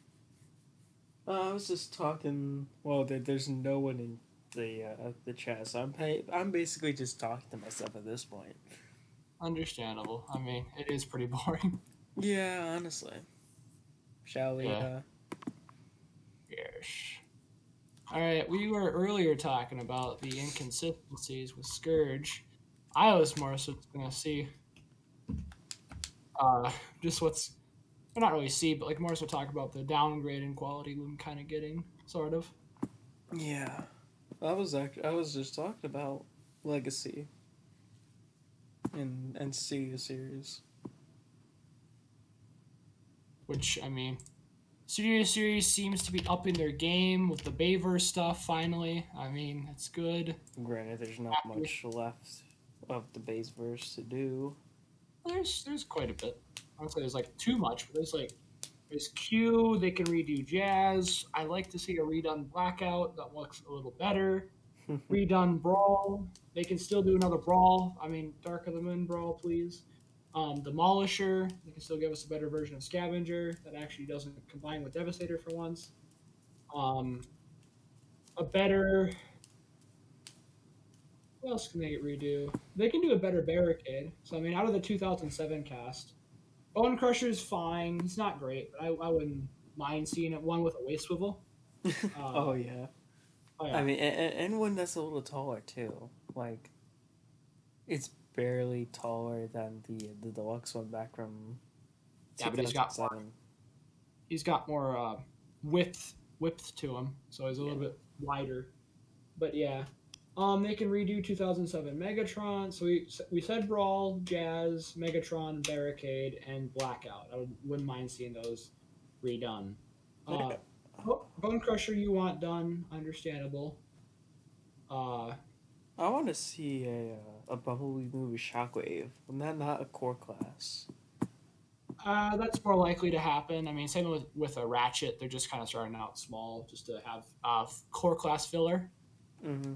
S1: I was just talking. Well, there's no one in the chat, so I'm basically just talking to myself at this point.
S2: Understandable. I mean, it is pretty boring.
S1: Yeah, honestly. Shall we?
S2: Yeah. Yes. All right. We were earlier talking about the inconsistencies with Scourge. I was more so gonna see, just what's well, not really see, but like more so talk about the downgrade in quality we've been kind of getting, sort of.
S1: Yeah. I was just talking about Legacy and Studio Series.
S2: Which I mean, Studio Series seems to be upping their game with the Bayverse stuff. Finally, I mean, it's good.
S1: Granted, there's not much left of the base verse to do.
S2: There's quite a bit. I don't say there's like too much, but there's Q. They can redo Jazz. I like to see a redone Blackout that looks a little better. Redone Brawl. They can still do another Brawl. I mean, Dark of the Moon Brawl, please. Demolisher. They can still give us a better version of Scavenger that actually doesn't combine with Devastator for once. A better. What else can they redo? They can do a better Barricade. So I mean, out of the 2007 cast, Bone Crusher's fine. He's not great, but I wouldn't mind seeing it one with a waist swivel.
S1: Oh yeah.
S2: Oh yeah.
S1: I mean, and one that's a little taller too. Like, it's barely taller than the deluxe one back from
S2: Yeah, but he's got more width to him, so he's a little bit wider. But yeah, they can redo 2007 Megatron. So we said Brawl, Jazz, Megatron, Barricade, and Blackout. Wouldn't mind seeing those redone. Bone Crusher you want done, understandable.
S1: I want to see a Bumblebee movie Shockwave. Not a core class.
S2: That's more likely to happen. I mean, same with a Ratchet. They're just kind of starting out small, just to have core class filler.
S1: Mm-hmm.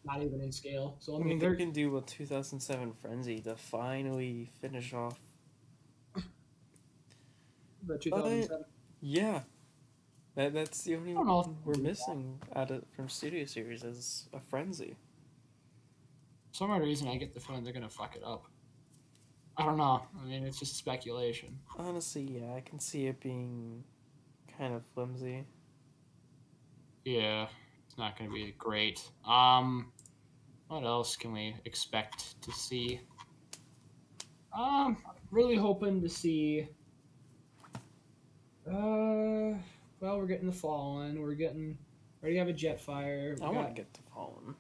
S2: Not even in scale. So
S1: I mean, they can do a 2007 Frenzy to finally finish off
S2: the 2007.
S1: Yeah, that's the only one we're missing from Studio Series is a Frenzy.
S2: For some odd reason, I get the feeling they're gonna fuck it up. I don't know. I mean, it's just speculation.
S1: Honestly, yeah, I can see it being kind of flimsy.
S2: Yeah, it's not gonna be great. What else can we expect to see? Really hoping to see. Well, we're getting the Fallen. Already have a Jetfire.
S1: I want to get the Fallen.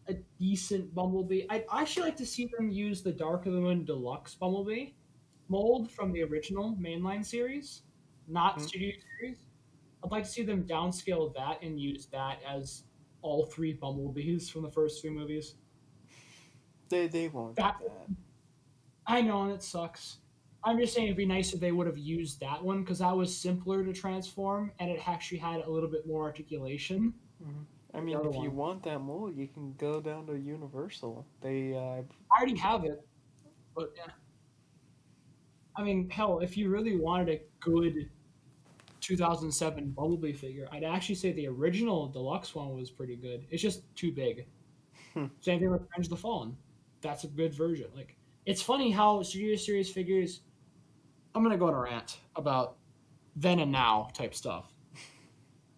S2: A decent Bumblebee. I'd actually like to see them use the Dark of the Moon Deluxe Bumblebee mold from the original mainline series, not Studio Series. I'd like to see them downscale that and use that as all three Bumblebees from the first three movies.
S1: They won't do that.
S2: I know, and it sucks. I'm just saying it'd be nice if they would have used that one because that was simpler to transform and it actually had a little bit more articulation.
S1: Mm-hmm. I mean, if you want that mold, you can go down to Universal. I
S2: already have it, but yeah. I mean, hell, if you really wanted a good 2007 Bumblebee figure, I'd actually say the original deluxe one was pretty good. It's just too big. Same thing with Revenge of the Fallen. That's a good version. Like, it's funny how Studio Series figures. I'm gonna go on a rant about then and now type stuff.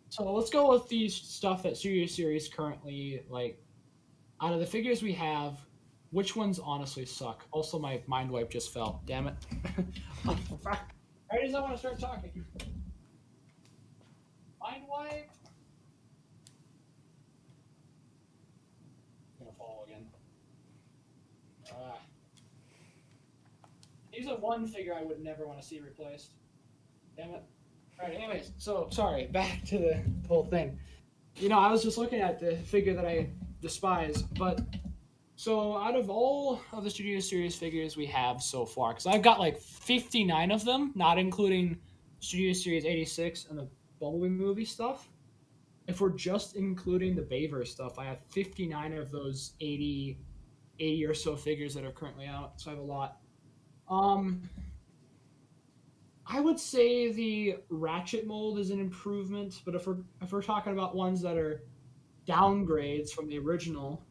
S2: So let's go with the stuff that Studio Series currently like. Out of the figures we have, which ones honestly suck? Also, my mind wipe just fell. Damn it! Why does I want to start talking? Mind wipe. I'm gonna fall again. He's a one figure I would never want to see replaced. Damn it. All right. Anyways, so sorry. Back to the whole thing. You know, I was just looking at the figure that I despise, but so out of all of the Studio Series figures we have so far, because I've got like 59 of them, not including Studio Series 86 and the Bumblebee movie stuff. If we're just including the Bayverse stuff, I have 59 of those 80 or so figures that are currently out. So I have a lot. Um, I would say the Ratchet mold is an improvement, but if we're talking about ones that are downgrades from the original,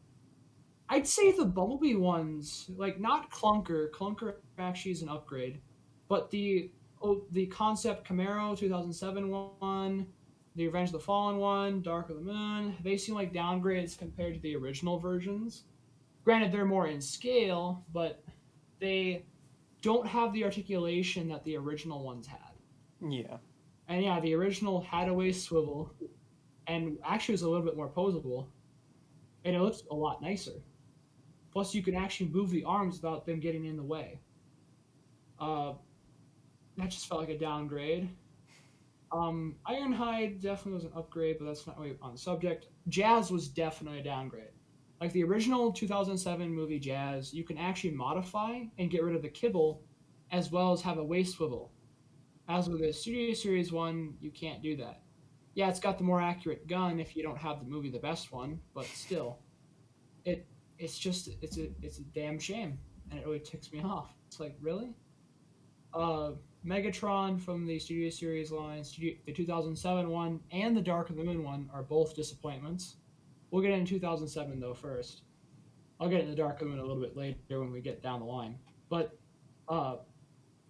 S2: I'd say the Bumblebee ones, like not Clunker. Clunker actually is an upgrade, but the Concept Camaro 2007 one, the Revenge of the Fallen one, Dark of the Moon, they seem like downgrades compared to the original versions. Granted, they're more in scale, but they don't have the articulation that the original ones had.
S1: Yeah.
S2: And yeah, the original had a waist swivel, and actually was a little bit more posable, and it looks a lot nicer. Plus, you can actually move the arms without them getting in the way. Uh, that just felt like a downgrade. Ironhide definitely was an upgrade, but that's not really on the subject. Jazz was definitely a downgrade. Like the original 2007 movie Jazz, you can actually modify and get rid of the kibble, as well as have a waist swivel. As with the Studio Series one, you can't do that. Yeah, it's got the more accurate gun if you don't have the movie the best one, but still, it it's a damn shame, and it really ticks me off. It's like really, uh, Megatron from the Studio Series line, the 2007 one and the Dark of the Moon one are both disappointments. We'll get into 2007 though first. I'll get into Dark of the Moon a little bit later when we get down the line. But uh,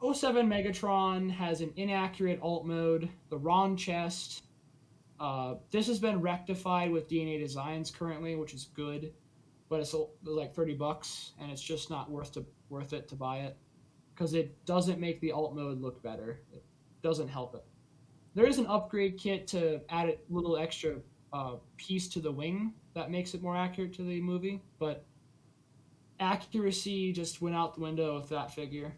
S2: '07 Megatron has an inaccurate alt mode, the Ron chest. This has been rectified with DNA Designs currently, which is good, but it's like $30, and it's just not worth it to buy it because it doesn't make the alt mode look better. It doesn't help it. There is an upgrade kit to add a little extra piece to the wing that makes it more accurate to the movie, but accuracy just went out the window with that figure.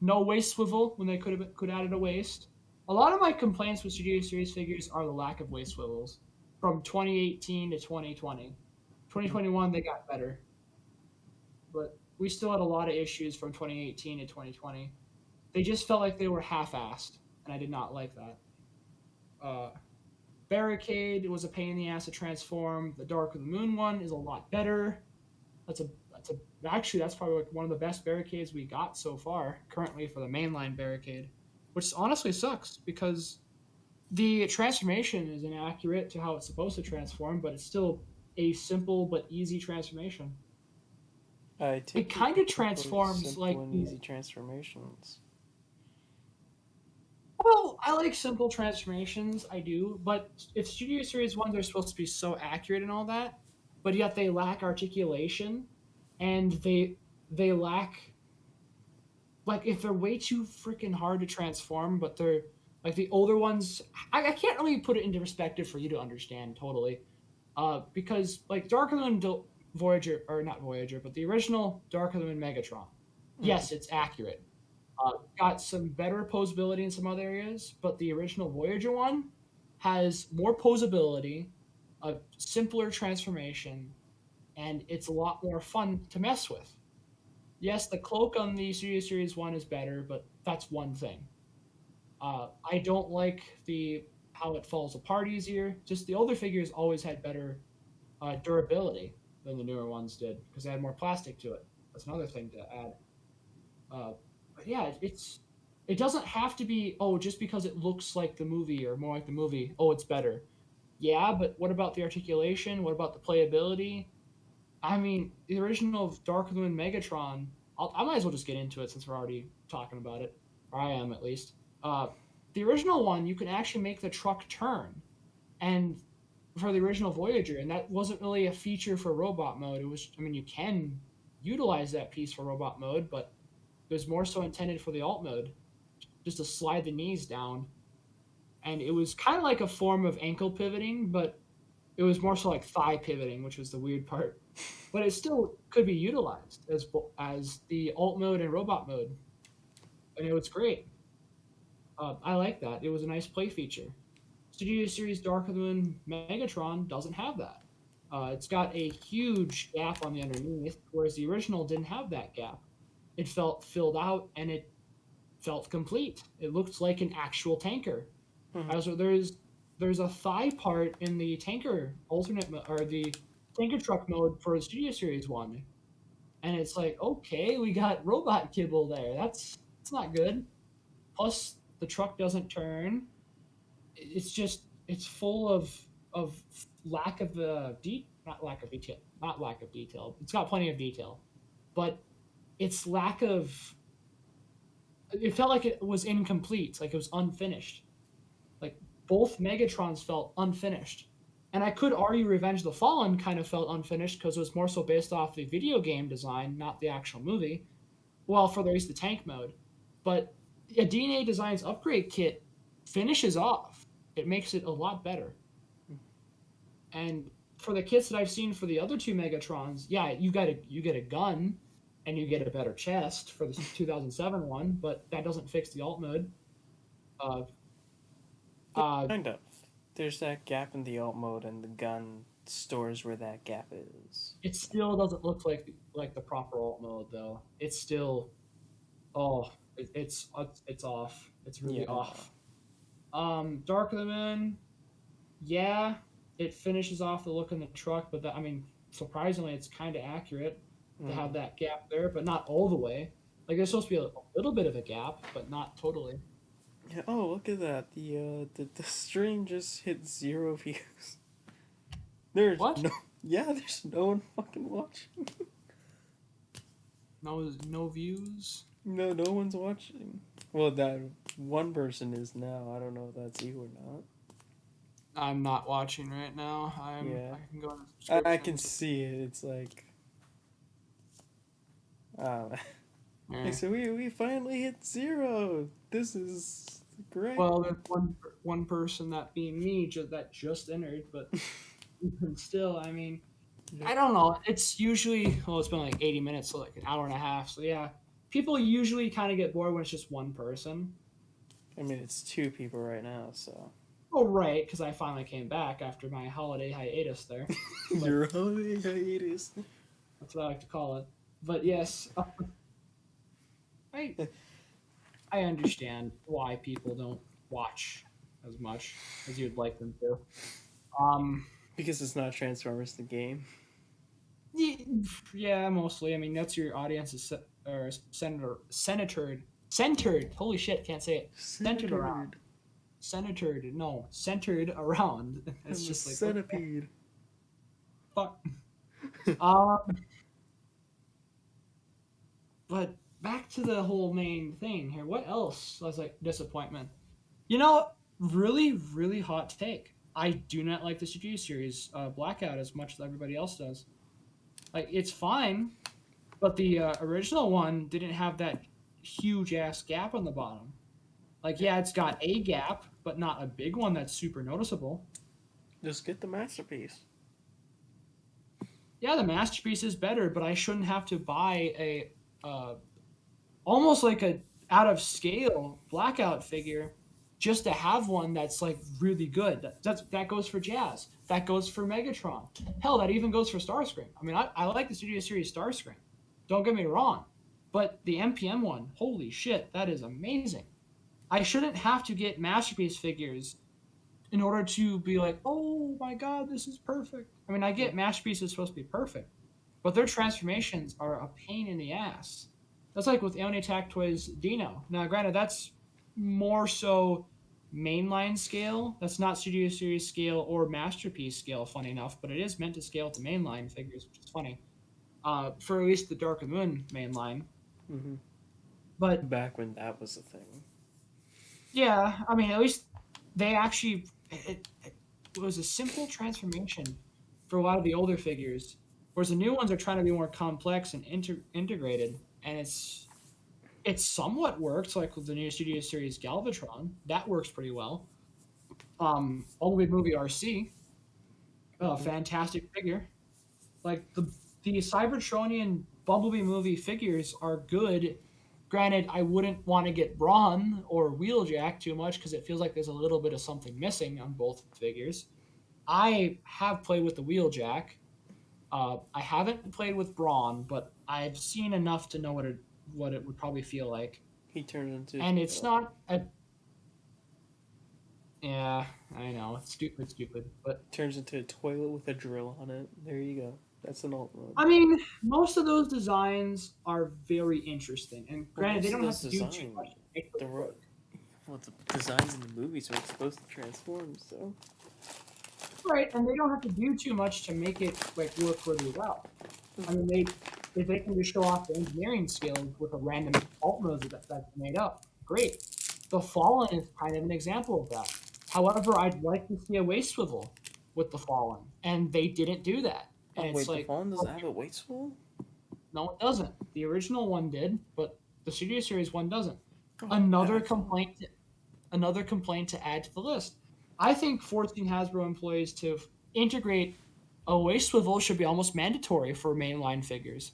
S2: No waist swivel when they could added a waist. A lot of my complaints with Studio Series figures are the lack of waist swivels from 2018 to 2020. 2021 they got better, but we still had a lot of issues from 2018 to 2020. They just felt like they were half-assed, and I did not like that. Uh, Barricade was a pain in the ass to transform. The Dark of the Moon one is a lot better. That's probably like one of the best barricades we got so far currently for the mainline barricade, which honestly sucks because the transformation is inaccurate to how it's supposed to transform, but it's still a simple but easy transformation. It kind of transforms
S1: simple
S2: like
S1: and easy transformations.
S2: well, I like simple transformations, I do, but if Studio Series ones are supposed to be so accurate and all that, but yet they lack articulation, and they lack like if they're way too freaking hard to transform, but they're like the older ones. I can't really put it into perspective for you to understand totally, because like Dark of the Moon Voyager or not Voyager, but the original Dark of the Moon Megatron. Yes, it's accurate. Got some better posability in some other areas, but the original Voyager one has more posability, a simpler transformation, and it's a lot more fun to mess with. Yes, the cloak on the Studio Series one is better, but that's one thing. I don't like the how it falls apart easier. Just the older figures always had better durability than the newer ones did because they had more plastic to it. That's another thing to add. But yeah, it doesn't have to be just because it looks like the movie or more like the movie. Oh, it's better. Yeah, but what about the articulation? What about the playability? I mean, the original Dark of the Moon Megatron. I might as well just get into it since we're already talking about it, or I am at least. Uh, the original one, you can actually make the truck turn, and for the original Voyager, and that wasn't really a feature for robot mode. It was, I mean, you can utilize that piece for robot mode, but it was more so intended for the alt mode, just to slide the knees down. and it was kind of like a form of ankle pivoting, but it was more so like thigh pivoting, which was the weird part. But it still could be utilized as the alt mode and robot mode, and it was great. I like that. It was a nice play feature. Studio Series Dark of the Moon Megatron doesn't have that. It's got a huge gap on the underneath, whereas the original didn't have that gap. It felt filled out and it felt complete. It looked like an actual tanker.
S1: Mhm.
S2: Also, there's a thigh part in the tanker or the tanker truck mode for the Studio Series one, and it's like, okay, we got robot kibble there. That's not good. Plus, the truck doesn't turn. It's just it's full of lack of not lack of detail, not lack of detail. It's got plenty of detail, but it's lack of. It felt like it was incomplete, like it was unfinished. Like both Megatrons felt unfinished. And I could argue Revenge of the Fallen kind of felt unfinished because it was more so based off the video game design, not the actual movie. Well, for at least the tank mode. But a DNA Designs upgrade kit finishes off. It makes it a lot better. And for the kits that I've seen for the other two Megatrons, yeah, you get a gun and you get a better chest for the 2007 one, but that doesn't fix the alt mode. Uh,
S1: Kind of. There's that gap in the alt mode, and the gun stores where that gap is.
S2: it still doesn't look like the proper alt mode though. It's still oh it's off. It's really
S1: Yeah.
S2: off. Dark of the Moon, yeah, it finishes off the look in the truck, but I mean, surprisingly, it's kind of accurate to have that gap there, but not all the way. Like there's supposed to be a little bit of a gap, but not totally.
S1: Yeah. Oh, look at that. The stream just hit 0 views. There's
S2: What?
S1: no. Yeah, there's no one fucking watching.
S2: No views.
S1: No, no one's watching. Well, that one person is now. I don't know if that's you or not.
S2: I'm not watching right now.
S1: Yeah.
S2: I can go on
S1: I can see it. It's like.
S2: Yeah.
S1: So we finally hit 0. This is great.
S2: Well, there's one person, that being me, that just entered, but even still, I mean, I don't know. It's usually it's been like 80 minutes, so like an hour and a half. So yeah, people usually kind of get bored when it's just one person.
S1: I mean, it's 2 people right now, so.
S2: Oh right, because I finally came back after my holiday hiatus there.
S1: Your holiday hiatus.
S2: That's what I like to call it. But yes, I understand why people don't watch as much as you'd like them to.
S1: Because it's not Transformers the game.
S2: Yeah, mostly. I mean, that's your audience is centered. Holy shit, can't say it. Centered around. Centered around. It's
S1: I'm
S2: just
S1: a
S2: like
S1: centipede.
S2: fuck. But back to the whole main thing here. What else was like disappointment? You know, really, really hot take. I do not like the CG series Blackout as much as everybody else does. Like, it's fine, but the original one didn't have that huge ass gap on the bottom. Like, yeah, it's got a gap, but not a big one that's super noticeable.
S1: Just get the masterpiece.
S2: Yeah, the masterpiece is better, but I shouldn't have to buy a almost like a out of scale Blackout figure just to have one that's like really good. That goes for Jazz. That goes for Megatron. Hell, that even goes for Starscream. I mean, I like the Studio Series Starscream. Don't get me wrong, but the MPM one, holy shit, that is amazing. I shouldn't have to get masterpiece figures in order to be like, oh my god, this is perfect. I mean, I get masterpiece is supposed to be perfect, but their transformations are a pain in the ass. That's like with Alien Attack Toys Dino. Now, granted, that's more so mainline scale. That's not Studio Series scale or masterpiece scale, funny enough, but it is meant to scale to mainline figures, which is funny. For at least the Dark of the Moon mainline.
S1: Mm-hmm.
S2: But
S1: back when that was a thing.
S2: Yeah, I mean, at least they actually it was a simple transformation for a lot of the older figures, whereas the new ones are trying to be more complex and integrated, and it somewhat works. Like with the new Studio Series Galvatron, that works pretty well. Bumblebee movie RC, a fantastic figure. Like the Cybertronian Bumblebee movie figures are good. Granted, I wouldn't want to get Brawn or Wheeljack too much because it feels like there's a little bit of something missing on both figures. I have played with the Wheeljack. I haven't played with Brawn, but I've seen enough to know what it would probably feel like.
S1: He turns into
S2: And it's not a yeah, I know it's stupid, but
S1: turns into a toilet with a drill on it. There you go. That's an alt mode.
S2: I mean, most of those designs are very interesting. And
S1: Well,
S2: granted, they
S1: most of
S2: don't have
S1: those
S2: to do too
S1: designs,
S2: much to make them
S1: the
S2: work.
S1: well, the designs in the movies are supposed to transform. So
S2: Right, and they don't have to do too much to make it like work really well. I mean, they if they can just show off the engineering skills with a random alt mode that's made up, great. The Fallen is kind of an example of that. However, I'd like to see a waist swivel with the Fallen, and they didn't do that. And
S1: oh
S2: it's
S1: wait, the
S2: like,
S1: phone doesn't have a weight spool.
S2: no, it doesn't. The original one did, but the Studio Series one doesn't.
S1: Oh,
S2: Another
S1: that's all.
S2: complaint another complaint to add to the list. I think forcing Hasbro employees to integrate a waist swivel should be almost mandatory for mainline figures.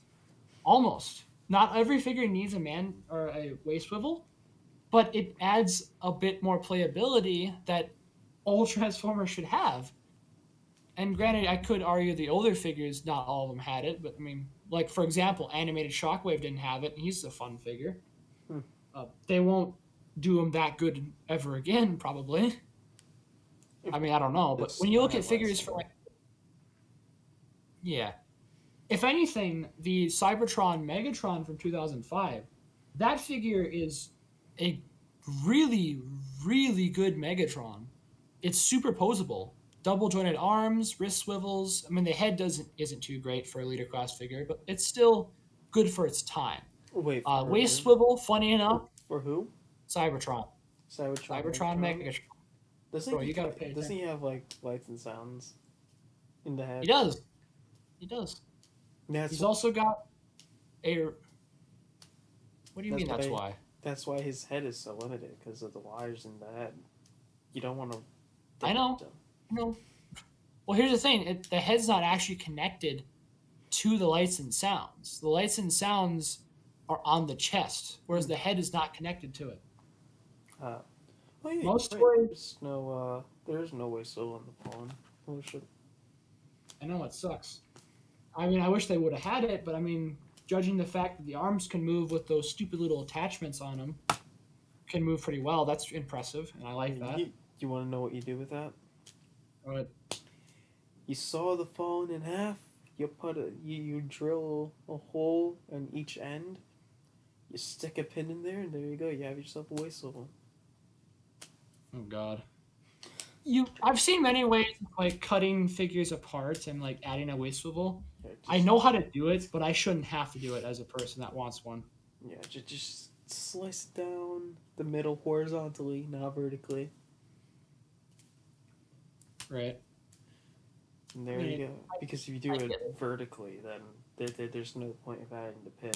S2: Almost. Not every figure needs a man or a waist swivel, but it adds a bit more playability that all Transformers should have. And granted, I could argue the older figures, not all of them had it, but I mean, like for example, Animated Shockwave didn't have it. And he's a fun figure.
S1: Hmm.
S2: They won't do him that good ever again, probably. I mean, I don't know, but when you look at figures for like, yeah, if anything, the Cybertron Megatron from 2005, that figure is a really, really good Megatron. It's superposable, double jointed arms, wrist swivels. I mean, the head isn't too great for a leader class figure, but it's still good for its time.
S1: Wait,
S2: Waist swivel, funny enough,
S1: for who?
S2: Cybertron.
S1: Cybertron.
S2: Cybertron Megatron.
S1: Doesn't
S2: Bro,
S1: he?
S2: you gotta pay
S1: Doesn't he have like lights and sounds in the head?
S2: He does. He does.
S1: That's
S2: He's also got a. What do you mean? That's
S1: why-
S2: why.
S1: That's why his head is so limited because of the wires in the head. You don't want to.
S2: I know. No. Well, here's the thing: the head's not actually connected to the lights and sounds. The lights and sounds are on the chest, whereas the head is not connected to it.
S1: Oh yeah,
S2: Most
S1: right.
S2: toys-
S1: There's no way so on the phone. Oh shit.
S2: I know it sucks. I mean, I wish they would have had it, but I mean, judging the fact that the arms can move with those stupid little attachments on them, can move pretty well. That's impressive, and I like that.
S1: You want to know what you do with that?
S2: But
S1: You saw the phone in half. You drill a hole on each end. You stick a pin in there, and there you go. You have yourself a waist swivel.
S2: oh god. I've seen many ways of like cutting figures apart and like adding a waist swivel.
S1: Yeah,
S2: I know how to do it, but I shouldn't have to do it as a person that wants one.
S1: Yeah, just slice it down the middle horizontally, not vertically.
S2: Right.
S1: And there you go. Because if you do
S2: I
S1: it
S2: get it.
S1: vertically, then there's no point of adding the pin.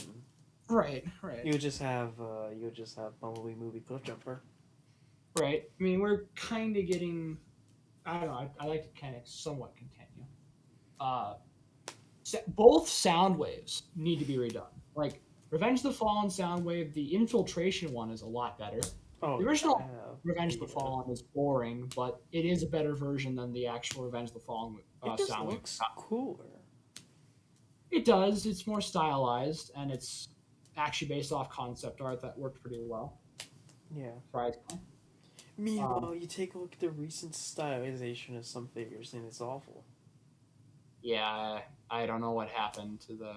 S2: Right.
S1: You would just have Bumblebee movie Cliffjumper.
S2: Right. I mean, we're kind of getting. I don't know. I like to kind of somewhat continue. Both sound waves need to be redone. Like Revenge of the Fallen sound wave, the Infiltration one is a lot better.
S1: Oh,
S2: The original
S1: yeah.
S2: Revenge of the Fallen is boring, but it is a better version than the actual Revenge of the Fallen
S1: It just
S2: sound wave.
S1: looks cooler.
S2: It does. It's more stylized, and it's actually based off concept art that worked pretty well.
S1: Yeah.
S2: Surprisingly.
S1: Meanwhile, you take a look at the recent stylization of some figures, and it's awful.
S2: Yeah, I don't know what happened to the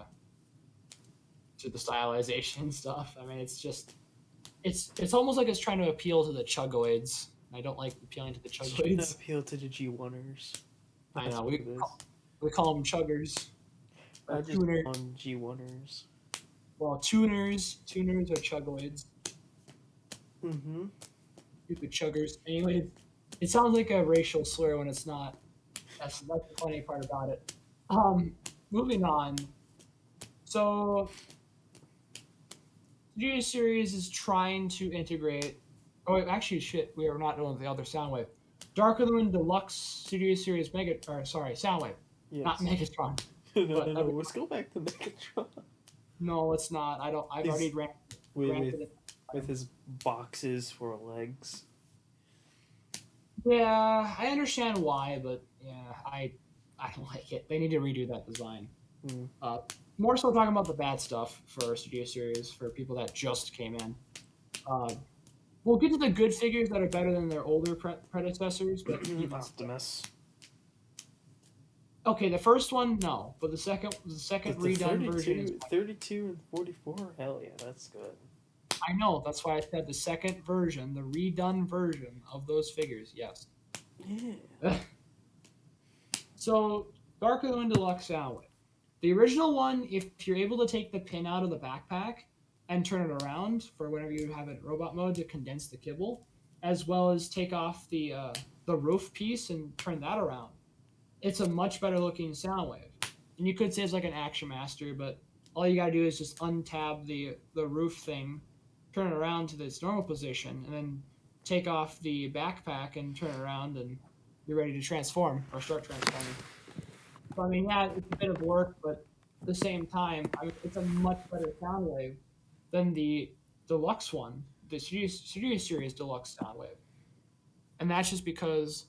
S2: stylization and stuff. I mean, it's just it's almost like it's trying to appeal to the Chugoids. I don't like appealing to the
S1: It's trying to
S2: Chugoids.
S1: appeal to the G1ers.
S2: I
S1: That's
S2: know,
S1: what
S2: we
S1: it is.
S2: we call them Chuggers.
S1: I just
S2: Tuner.
S1: on G1ers.
S2: Well, tuners are Chugoids.
S1: Mm-hmm.
S2: Stupid Chuggers. Anyway, it sounds like a racial slur when it's not. That's the funny part about it. Moving on. So, Studio Series is trying to integrate. Oh, actually, shit. We are not doing the other Soundwave. Dark of the Moon Deluxe Studio Series Soundwave, not
S1: Yes.
S2: Megatron.
S1: No,
S2: But
S1: no, no. Let's go back to Megatron.
S2: no, it's not. I don't. I've
S1: He's
S2: already
S1: with
S2: granted it.
S1: with his boxes for legs.
S2: Yeah, I understand why, but yeah, I don't like it. They need to redo that design.
S1: Mm.
S2: Uh, More so talking about the bad stuff for Studio Series for people that just came in. Uh, we'll get to the good figures that are better than their older predecessors, but even still.
S1: Optimus.
S2: Okay, the first one, no, but the second
S1: But the
S2: redone version is.
S1: 32 and 44, hell yeah, that's good.
S2: I know, that's why I said the second version, the redone version of those figures, yes.
S1: Yeah.
S2: So, Dark of the Moon Deluxe Soundwave. The original one, if you're able to take the pin out of the backpack and turn it around for whenever you have it in robot mode to condense the kibble, as well as take off the roof piece and turn that around, it's a much better looking Soundwave. And you could say it's like an Action Master, but all you gotta do is just untab the roof thing, turn it around to its normal position, and then take off the backpack and turn it around, and you're ready to transform or start transforming. So I mean, yeah, it's a bit of work, but at the same time, it's a much better Soundwave than the deluxe one, the Studio Series Deluxe Soundwave, and that's just because.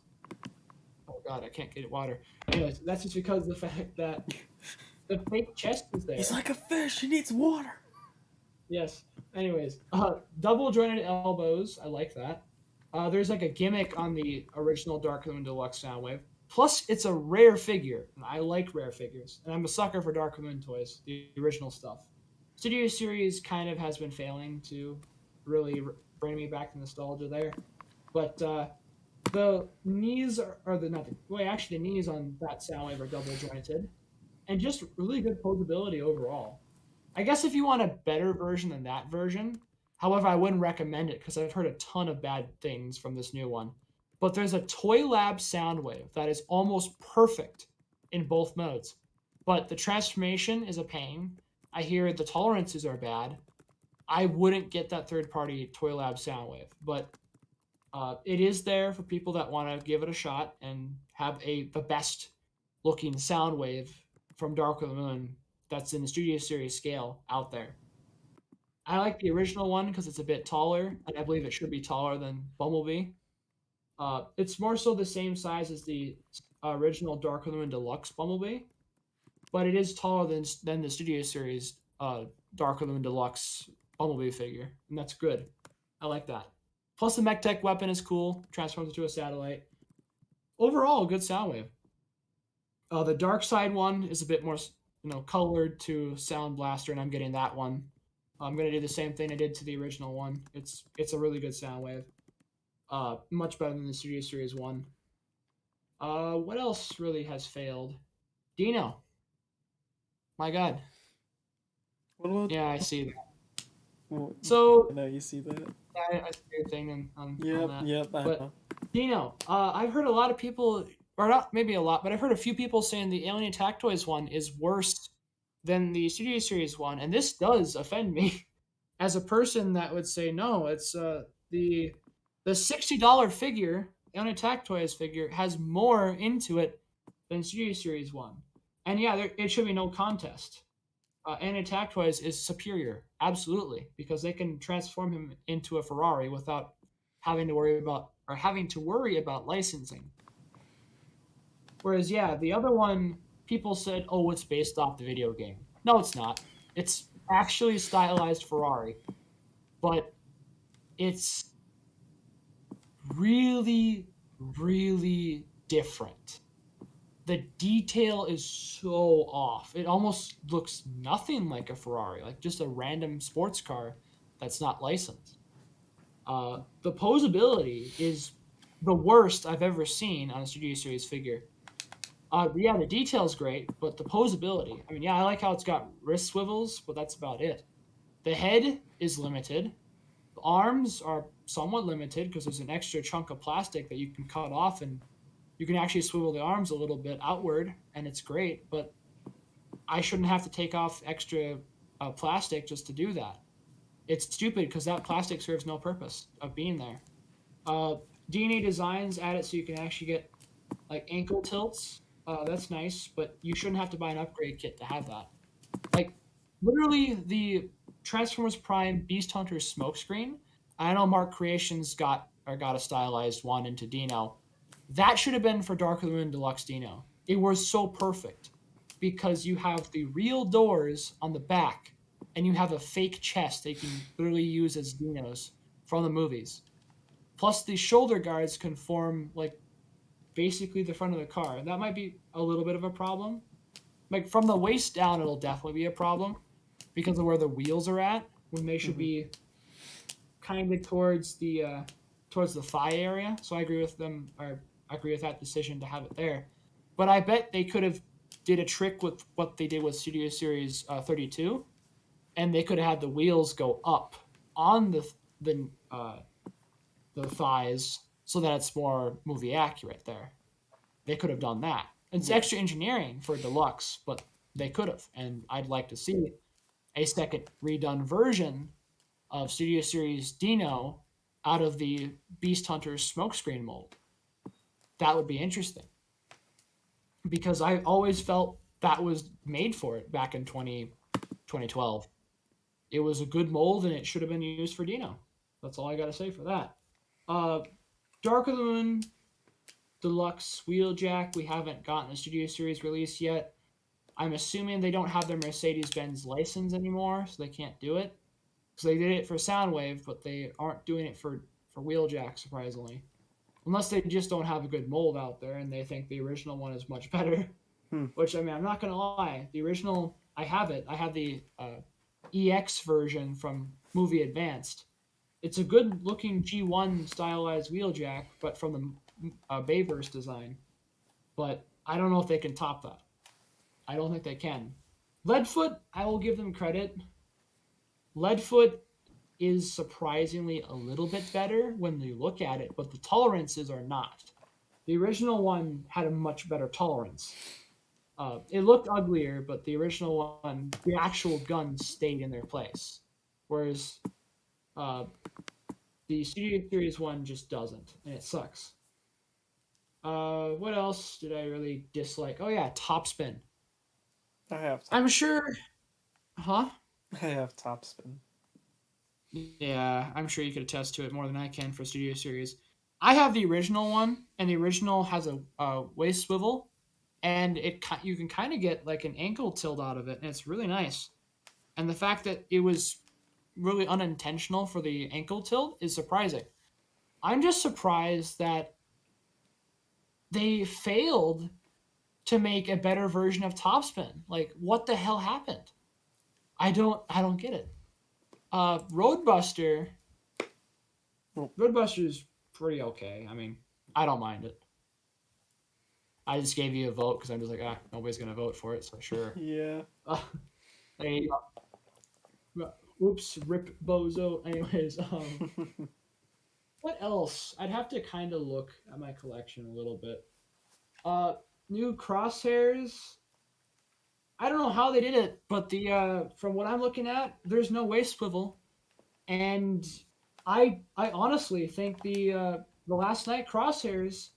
S2: Oh God, I can't get water. Anyways, that's just because of the fact that the fake chest is there.
S1: He's like a fish, he needs water.
S2: Yes. Anyways, double jointed elbows. I like that. There's like a gimmick on the original Dark Moon Deluxe Soundwave. Plus, it's a rare figure, and I like rare figures, and I'm a sucker for Dark Moon toys, the original stuff. Studio Series kind of has been failing to really bring me back to nostalgia there, but the knees are the not the, well, actually the knees on that Soundwave are double jointed, and just really good posability overall. I guess if you want a better version than that version, however, I wouldn't recommend it because I've heard a ton of bad things from this new one. But there's a Toy Lab Soundwave that is almost perfect in both modes. But the transformation is a pain. I hear the tolerances are bad. I wouldn't get that third party Toy Lab Soundwave, but it is there for people that want to give it a shot and have the best looking Soundwave from Dark of the Moon that's in the Studio Series scale out there. I like the original one because it's a bit taller, and I believe it should be taller than Bumblebee. It's more so the same size as the original Dark of the Moon Deluxe Bumblebee, but it is taller than the Studio Series Dark of the Moon Deluxe Bumblebee figure, and that's good. I like that. Plus, the Mech Tech weapon is cool, transforms into a satellite. Overall, good Soundwave. The Dark Side one is a bit more, colored to Sound Blaster, and I'm getting that one. I'm gonna do the same thing I did to the original one. It's a really good Soundwave. Much better than the Studio Series one. What else really has failed? Dino. My God.
S1: What about?
S2: Yeah, I see that.
S1: Well,
S2: So
S1: no, you see that?
S2: I see your thing on
S1: Yep,
S2: that.
S1: yep. I
S2: But
S1: know.
S2: Dino, I've heard a lot of people, or not maybe a lot, but I've heard a few people saying the Alien Attack Toys one is worse than the Studio Series one, and this does offend me as a person that would say no. It's the $60 figure, Alien Attack Toys figure, has more into it than Studio Series one, and yeah, it should be no contest. Alien Attack Toys is superior, absolutely, because they can transform him into a Ferrari without having to worry about licensing. Whereas, yeah, the other one, people said, "Oh, it's based off the video game." No, it's not. It's actually stylized Ferrari, but it's really, really different. The detail is so off. It almost looks nothing like a Ferrari, like just a random sports car that's not licensed. The posability is the worst I've ever seen on a Studio Series figure. Yeah, the detail's great, but the posability. I mean, yeah, I like how it's got wrist swivels, but that's about it. The head is limited. The arms are somewhat limited because there's an extra chunk of plastic that you can cut off, and you can actually swivel the arms a little bit outward, and it's great. But I shouldn't have to take off extra plastic just to do that. It's stupid because that plastic serves no purpose of being there. DNA Designs added so you can actually get like ankle tilts. That's nice, but you shouldn't have to buy an upgrade kit to have that. Like literally the Transformers Prime Beast Hunter smokescreen. I know Mark Creations got a stylized one into Dino. That should have been for Dark of the Moon Deluxe Dino. It was so perfect because you have the real doors on the back and you have a fake chest that you can literally use as Dinos from the movies. Plus the shoulder guards can form like basically the front of the car. That might be a little bit of a problem. Like from the waist down, it'll definitely be a problem because of where the wheels are at when they should be kind of towards the thigh area. So I agree with them, or I agree with that decision to have it there. But I bet they could have did a trick with what they did with Studio Series 32, and they could have had the wheels go up on the thighs so that it's more movie accurate there. They could have done that. It's extra engineering for deluxe, but they could have, and I'd like to see a second redone version of Studio Series Dino out of the Beast Hunter's smokescreen mold. That would be interesting because I always felt that was made for it back in 2012. It was a good mold and it should have been used for Dino. That's all I got to say for that. Dark of the Moon Deluxe Wheeljack, we haven't gotten a Studio Series release yet. I'm assuming they don't have their Mercedes-Benz license anymore, so they can't do it. So they did it for Soundwave, but they aren't doing it for Wheeljack, surprisingly. Unless they just don't have a good mold out there and they think the original one is much better. Which, I mean, I'm not going to lie. The original, I have it. I have the EX version from Movie Advanced. It's a good-looking G1 stylized Wheeljack, but from the Bayverse design. But I don't know if they can top that. I don't think they can. Leadfoot, I will give them credit. Leadfoot is surprisingly a little bit better when you look at it, but the tolerances are not. The original one had a much better tolerance. It looked uglier, but the original one, the actual guns stayed in their place. Whereas the Studio Series one just doesn't, and it sucks. What else did I really dislike? Oh yeah, Topspin. I'm sure. Huh?
S3: I have Topspin.
S2: Yeah, I'm sure you could attest to it more than I can for Studio Series. I have the original one, and the original has a waist swivel, and you can kind of get like an ankle tilt out of it, and it's really nice. And the fact that it was really unintentional for the ankle tilt is surprising. I'm just surprised that they failed to make a better version of Topspin. Like, what the hell happened? I don't get it. Roadbuster is pretty okay. I mean, I don't mind it. I just gave you a vote because I'm just like, nobody's gonna vote for it, so sure.
S3: Yeah.
S2: There you go. Oops, rip bozo. Anyways, what else? I'd have to kind of look at my collection a little bit. New Crosshairs. I don't know how they did it, but the from what I'm looking at, there's no waist swivel, and I honestly think the Last Night Crosshairs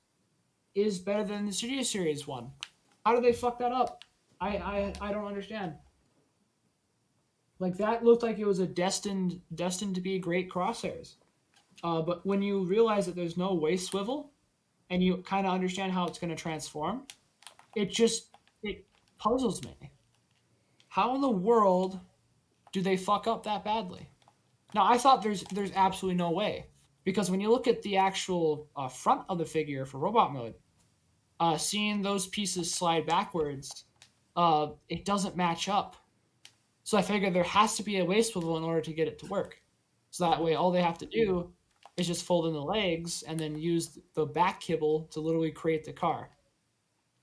S2: is better than the Studio Series one. How did they fuck that up? I don't understand. Like that looked like it was a destined to be great Crosshairs, but when you realize that there's no waist swivel, and you kind of understand how it's going to transform, it puzzles me. How in the world do they fuck up that badly? Now, I thought there's absolutely no way. Because when you look at the actual front of the figure for robot mode, seeing those pieces slide backwards, it doesn't match up. So I figured there has to be a waist swivel in order to get it to work. So that way all they have to do is just fold in the legs and then use the back kibble to literally create the car.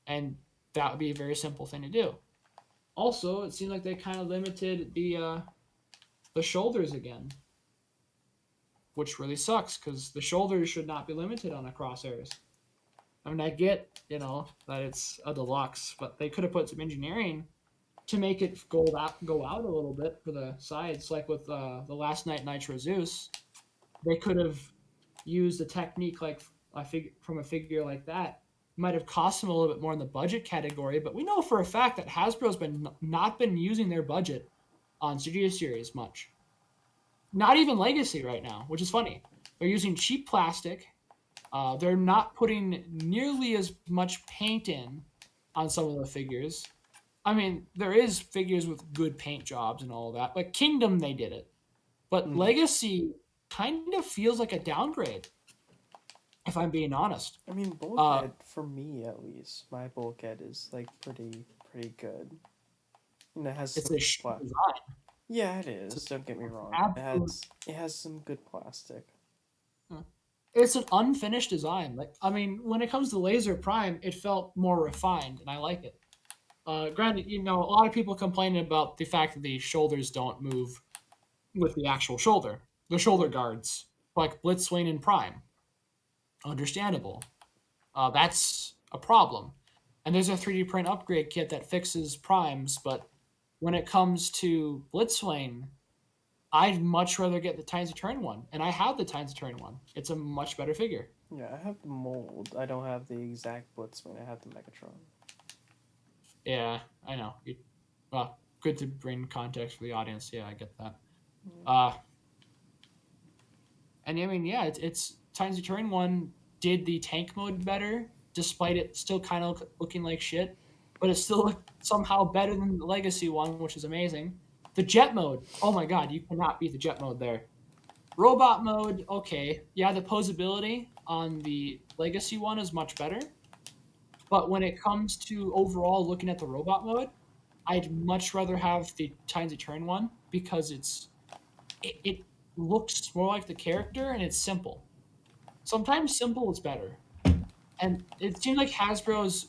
S2: And that would be a very simple thing to do. Also, it seemed like they kind of limited the shoulders again, which really sucks because the shoulders should not be limited on the Crosshairs. I mean, I get, that it's a deluxe, but they could have put some engineering to make it go out a little bit for the sides, like with the Last Night Nitro Zeus. They could have used a technique like I figure from a figure like that might have cost them a little bit more in the budget category, but we know for a fact that Hasbro's been not been using their budget on Studio Series much. Not even Legacy right now, which is funny. They're using cheap plastic. They're not putting nearly as much paint in on some of the figures. I mean, there is figures with good paint jobs and all of that. Like Kingdom, they did it, but
S1: Mhm.
S2: Legacy kind of feels like a downgrade, if I'm being honest.
S1: I mean,
S2: Uh,
S1: bulkhead for me at least. My bulkhead is like pretty good. And it has
S2: it's
S1: some
S2: a
S1: good
S2: shit
S1: pla-
S2: design.
S1: Yeah, it
S2: It's
S1: is. Don't get me wrong.
S2: absolute.
S1: It has some good plastic.
S2: It's an unfinished design. Like I mean, when it comes to Laser Prime, it felt more refined, and I like it. Granted, a lot of people complaining about the fact that the shoulders don't move with the actual shoulder, the shoulder guards, like Blitzwing and Prime. Understandable. That's a problem. And there's a 3D print upgrade kit that fixes primes, but when it comes to Blitzwing, I'd much rather get the Tines of Turn one, and I have the Tines of Turn one. It's a much better figure.
S1: Yeah, I have the mold. I don't have the exact Blitzwing. I have the Megatron.
S2: Yeah, I know. Well, good to bring context for the audience. Yeah, I get that.
S1: Mm.
S2: Uh, and I mean, yeah, it's Tines of Turn one did the tank mode better, despite it still kind of looking like shit, but it still looked somehow better than the Legacy one, which is amazing. The jet mode, oh my god, you cannot beat the jet mode there. Robot mode, okay, yeah, the posability on the Legacy one is much better, but when it comes to overall looking at the robot mode, I'd much rather have the Tines of Turn one because it looks more like the character and it's simple. Sometimes simple is better. And it seems like Hasbro's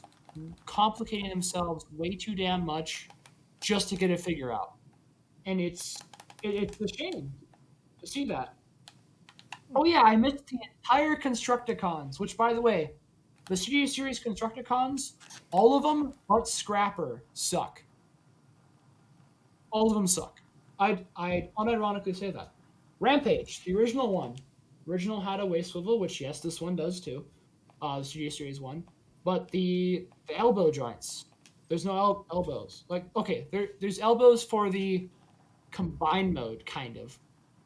S2: complicating themselves way too damn much just to get a figure out. And it's a shame to see that. Oh yeah, I missed the entire Constructicons, which by the way, the Studio Series Constructicons, all of them but Scrapper suck. All of them suck. I'd unironically say that. Rampage, the original one, original had a waist swivel, which yes, this one does too. The Studio Series one, but the elbow joints, there's no elbows. Like okay, there's elbows for the combined mode kind of,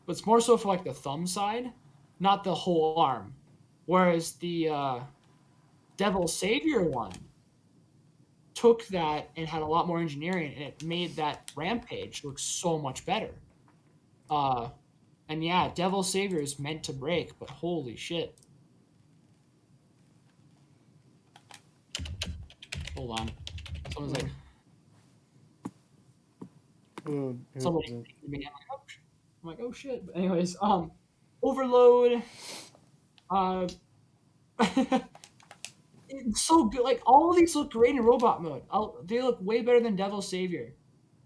S2: but it's more so for like the thumb side, not the whole arm. Whereas the Devil Savior one took that and had a lot more engineering, and it made that Rampage look so much better. Uh, and yeah, Devil Savior is meant to break, but holy shit. Hold on. Someone's like,
S1: Who
S2: somebody.
S1: is it?
S2: I'm like, oh shit. But anyways, Overload. Uh, it's so good. Like all of these look great in robot mode. They look way better than Devil Savior.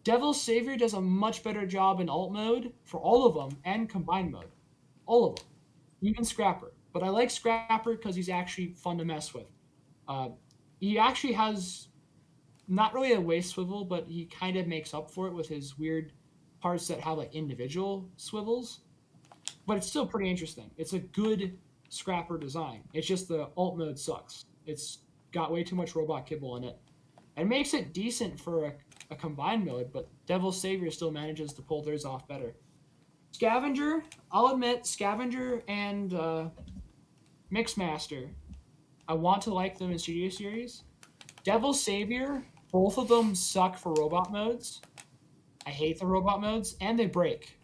S2: Devil Savior does a much better job in alt mode for all of them and combined mode. All of them. Even Scrapper. But I like Scrapper because he's actually fun to mess with. Uh, he actually has not really a waist swivel, but he kind of makes up for it with his weird parts that have like individual swivels. But it's still pretty interesting. It's a good Scrapper design. It's just the alt mode sucks. It's got way too much robot kibble in it. It makes it decent for a combined mode, but Devil Savior still manages to pull theirs off better. Scavenger, I'll admit, Scavenger and Mixmaster, I want to like them in Studio Series. Devil Savior, both of them suck for robot modes. I hate the robot modes, and they break.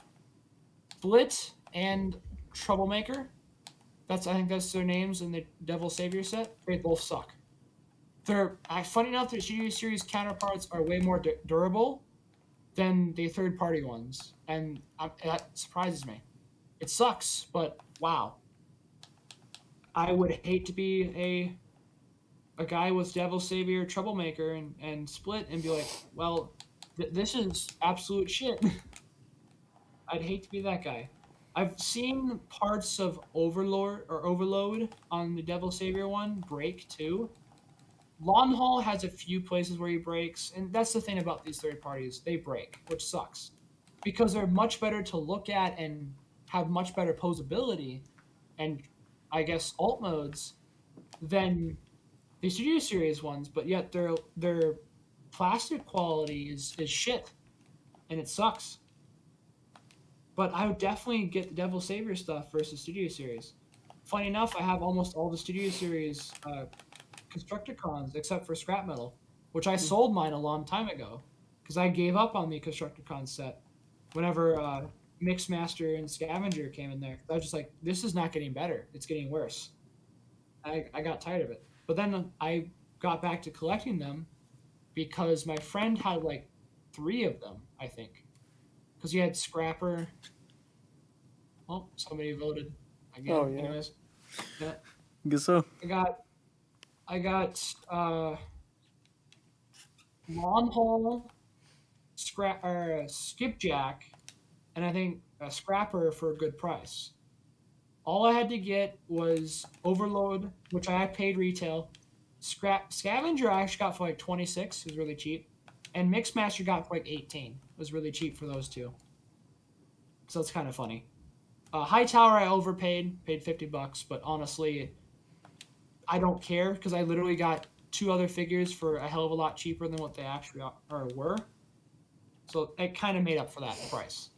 S2: Split and Troublemaker, I think that's their names in the Devil Savior set. They both suck. They're funny enough. Their Studio Series counterparts are way more durable than the third-party ones, and that surprises me. It sucks, but wow. I would hate to be a guy with Devil Savior, Troublemaker, and Split, and be like, well, this is absolute shit. I'd hate to be that guy. I've seen parts of Overload on the Devil Savior one break too. Long Haul has a few places where he breaks, and that's the thing about these third parties. They break, which sucks. Because they're much better to look at and have much better posability. And I guess, alt modes than the Studio Series ones, but yet their plastic quality is shit, and it sucks. But I would definitely get the Devil Savior stuff versus Studio Series. Funny enough, I have almost all the Studio Series Constructicons except for Scrap Metal, which I sold mine a long time ago because I gave up on the Constructicon set whenever Mixmaster and Scavenger came in there. I was just like, this is not getting better; it's getting worse. I got tired of it. But then I got back to collecting them because my friend had like 3 of them, I think, because he had Scrapper. Oh, somebody voted again.
S3: Oh, yeah.
S2: Anyways, yeah,
S3: Guess so.
S2: I got Lawn Hole, Skipjack, and I think a Scrapper for a good price. All I had to get was Overload, which I paid retail. Scavenger I actually got for like 26. It was really cheap. And Mixmaster got for like 18. It was really cheap for those two. So it's kind of funny. Hightower I overpaid, paid $50, but honestly, I don't care because I literally got 2 other figures for a hell of a lot cheaper than what they actually were. So it kind of made up for that price.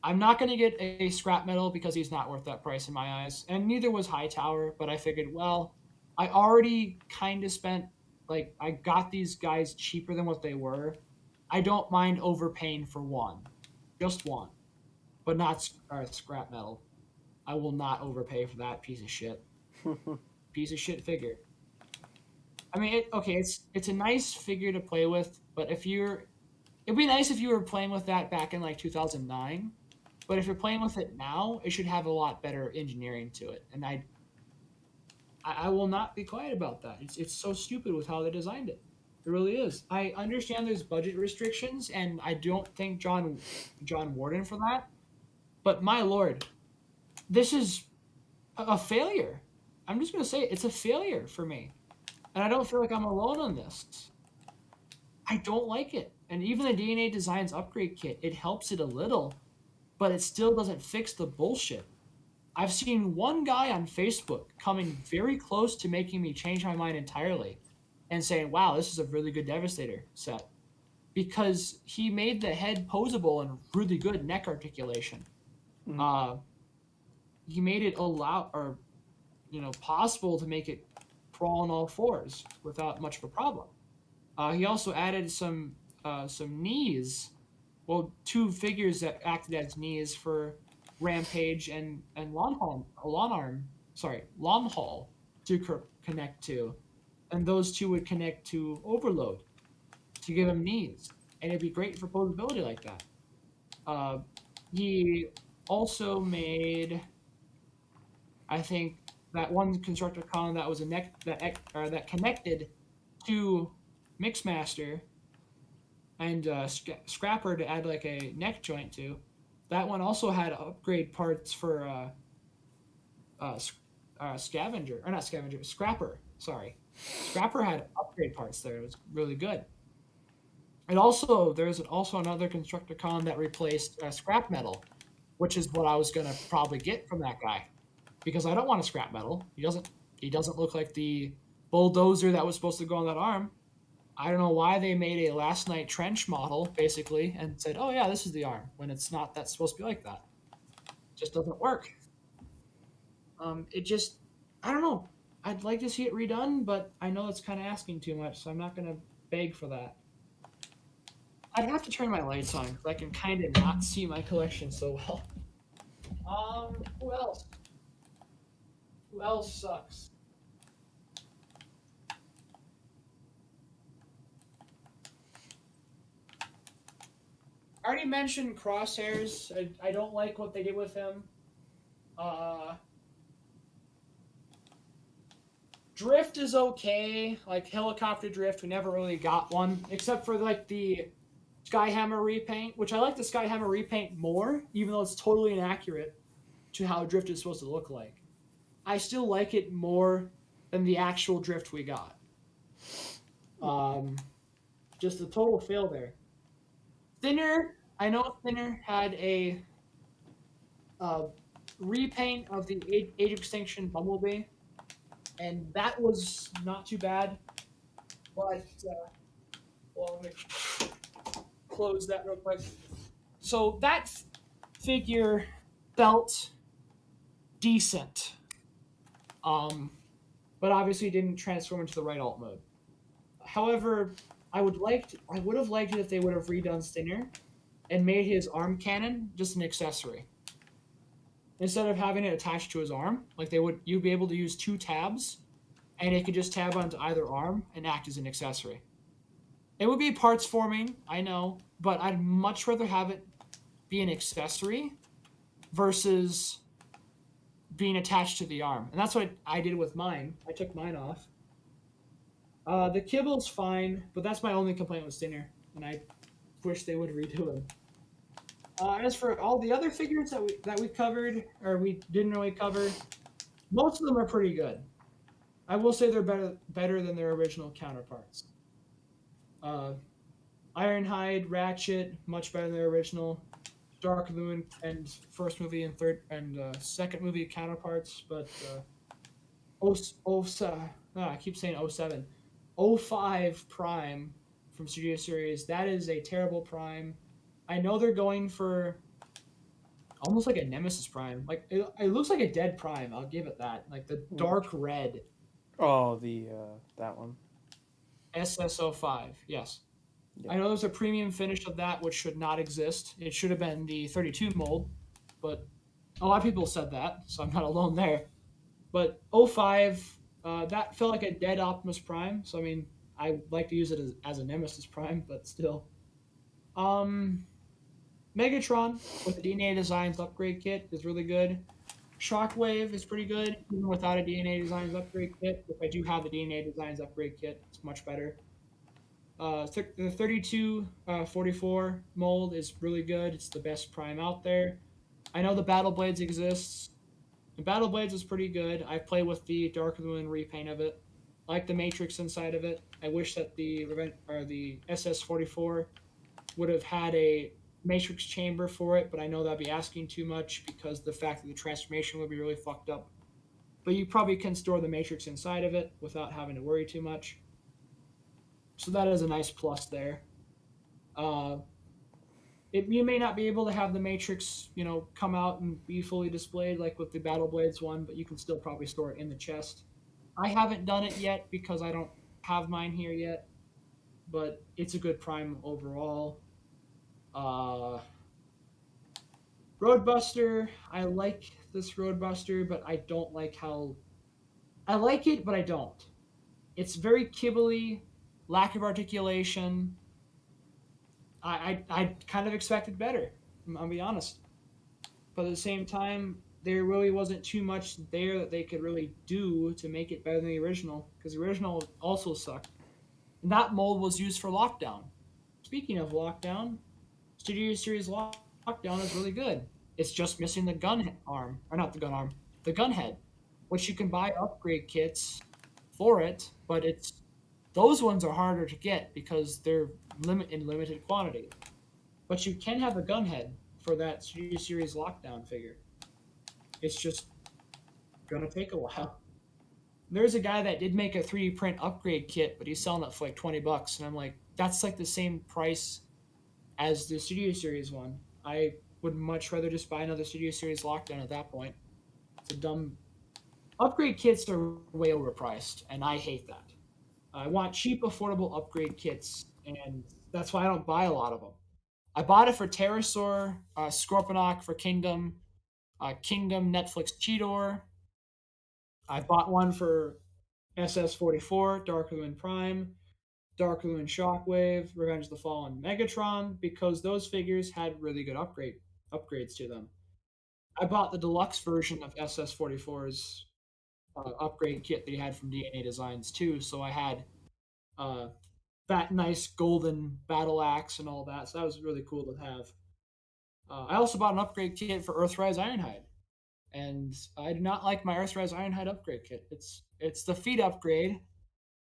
S2: I'm not going to get a Scrap Metal because he's not worth that price in my eyes, and neither was Hightower, but I figured, well, I already kind of spent, like, I got these guys cheaper than what they were. I don't mind overpaying for one. Just one. But not Scrap Metal. I will not overpay for that piece of shit. Piece of shit figure. I mean, it's a nice figure to play with, but it'd be nice if you were playing with that back in like 2009. But if you're playing with it now, it should have a lot better engineering to it, and I will not be quiet about that. It's so stupid with how they designed it. It really is. I understand there's budget restrictions, and I don't thank John Warden for that. But my lord, this is a failure. I'm just gonna say it's a failure for me, and I don't feel like I'm alone on this. I don't like it, and even the DNA Designs upgrade kit, it helps it a little, but it still doesn't fix the bullshit. I've seen one guy on Facebook coming very close to making me change my mind entirely and saying, wow, this is a really good Devastator set. Because he made the head posable and really good neck articulation. He made it possible to make it crawl on all fours without much of a problem. He also added some knees, well, 2 figures that acted as knees for Rampage and Lawn Haul to connect to, and those 2 would connect to Overload to give him knees, and it'd be great for posability like that. He also made, I think, that one Constructicon that was a neck that connected to Mixmaster and Scrapper to add like a neck joint to. That one also had upgrade parts for Scavenger, or not Scavenger, Scrapper. Sorry, Scrapper had upgrade parts there. It was really good. And also, there's also another Constructicon that replaced Scrap Metal, which is what I was gonna probably get from that guy, because I don't want a Scrap Metal. He doesn't look like the bulldozer that was supposed to go on that arm. I don't know why they made a Last Night Trench model, basically, and said, oh yeah, this is the arm, when it's not that's supposed to be like that. It just doesn't work. I don't know. I'd like to see it redone, but I know it's kind of asking too much, so I'm not going to beg for that. I'd have to turn my lights on, because I can kind of not see my collection so well. Who else? Who else sucks? I already mentioned Crosshairs. I don't like what they did with him. Drift is okay. Like Helicopter Drift, we never really got one, except for like the Skyhammer repaint, which I like the Skyhammer repaint more, even though it's totally inaccurate to how Drift is supposed to look like. I still like it more than the actual Drift we got. Just a total fail there. Thinner, I know Thinner had a repaint of the Age of Extinction Bumblebee, and that was not too bad. But well, let me close that real quick. So that figure felt decent, um, but obviously didn't transform into the right alt mode. However, I would have liked it if they would have redone Stinger and made his arm cannon just an accessory instead of having it attached to his arm. Like you'd be able to use two tabs, and it could just tab onto either arm and act as an accessory. It would be parts forming, I know, but I'd much rather have it be an accessory versus being attached to the arm. And that's what I did with mine. I took mine off. The kibble's fine, but that's my only complaint with Stinger, and I wish they would redo him. As for all the other figures that we covered, or we didn't really cover, most of them are pretty good. I will say they're better than their original counterparts. Ironhide, Ratchet, much better than their original. Dark Moon and first movie and second movie counterparts, but I keep saying 07. 05 Prime from Studio Series, that is a terrible Prime. I know they're going for almost like a Nemesis Prime. Like it looks like a dead Prime. I'll give it that. Like the dark red.
S1: Oh, that one.
S2: SS05. Yes.
S1: Yep.
S2: I know there's a premium finish of that which should not exist. It should have been the 32 mold, but a lot of people said that, so I'm not alone there. But 05, that felt like a dead Optimus Prime. So I mean, I like to use it as a Nemesis Prime, but still. Megatron with the DNA Designs upgrade kit is really good. Shockwave is pretty good, even without a DNA Designs upgrade kit. If I do have the DNA Designs upgrade kit, it's much better. The 3244 mold is really good. It's the best Prime out there. I know the Battle Blades exists. The Battle Blades is pretty good. I've played with the Dark Moon repaint of it. I like the Matrix inside of it. I wish that the SS44 would have had a Matrix chamber for it, but I know that'd be asking too much because the fact that the transformation would be really fucked up. But you probably can store the Matrix inside of it without having to worry too much. So that is a nice plus there. You may not be able to have the Matrix, come out and be fully displayed like with the Battle Blades one, but you can still probably store it in the chest. I haven't done it yet because I don't have mine here yet, but it's a good Prime overall. Roadbuster, I like this Roadbuster, but I don't like how... I like it, but I don't. It's very kibbly, lack of articulation. I kind of expected better, I'll be honest. But at the same time, there really wasn't too much there that they could really do to make it better than the original, because the original also sucked. And that mold was used for Lockdown. Speaking of Lockdown, Studio Series Lockdown is really good. It's just missing the gun arm, or not the gun arm, the gun head, which you can buy upgrade kits for it, but those ones are harder to get because they're in limited quantity. But you can have a gun head for that Studio Series Lockdown figure. It's just gonna take a while. There's a guy that did make a 3D print upgrade kit, but he's selling it for like $20, and I'm like, that's like the same price as the Studio Series one. I would much rather just buy another Studio Series Lockdown at that point. It's a dumb... Upgrade kits are way overpriced, and I hate that. I want cheap, affordable upgrade kits, and that's why I don't buy a lot of them. I bought it for Pterosaur, Scorponok for Kingdom, Kingdom Netflix Cheetor. I bought one for SS44, Dark Moon Prime, Dark Moon Shockwave, Revenge of the Fallen Megatron, because those figures had really good upgrades to them. I bought the deluxe version of SS44's upgrade kit that he had from DNA Designs too, so I had that nice golden battle axe and all that, so that was really cool to have. I also bought an upgrade kit for Earthrise Ironhide, and I do not like my Earthrise Ironhide upgrade kit. It's the feet upgrade to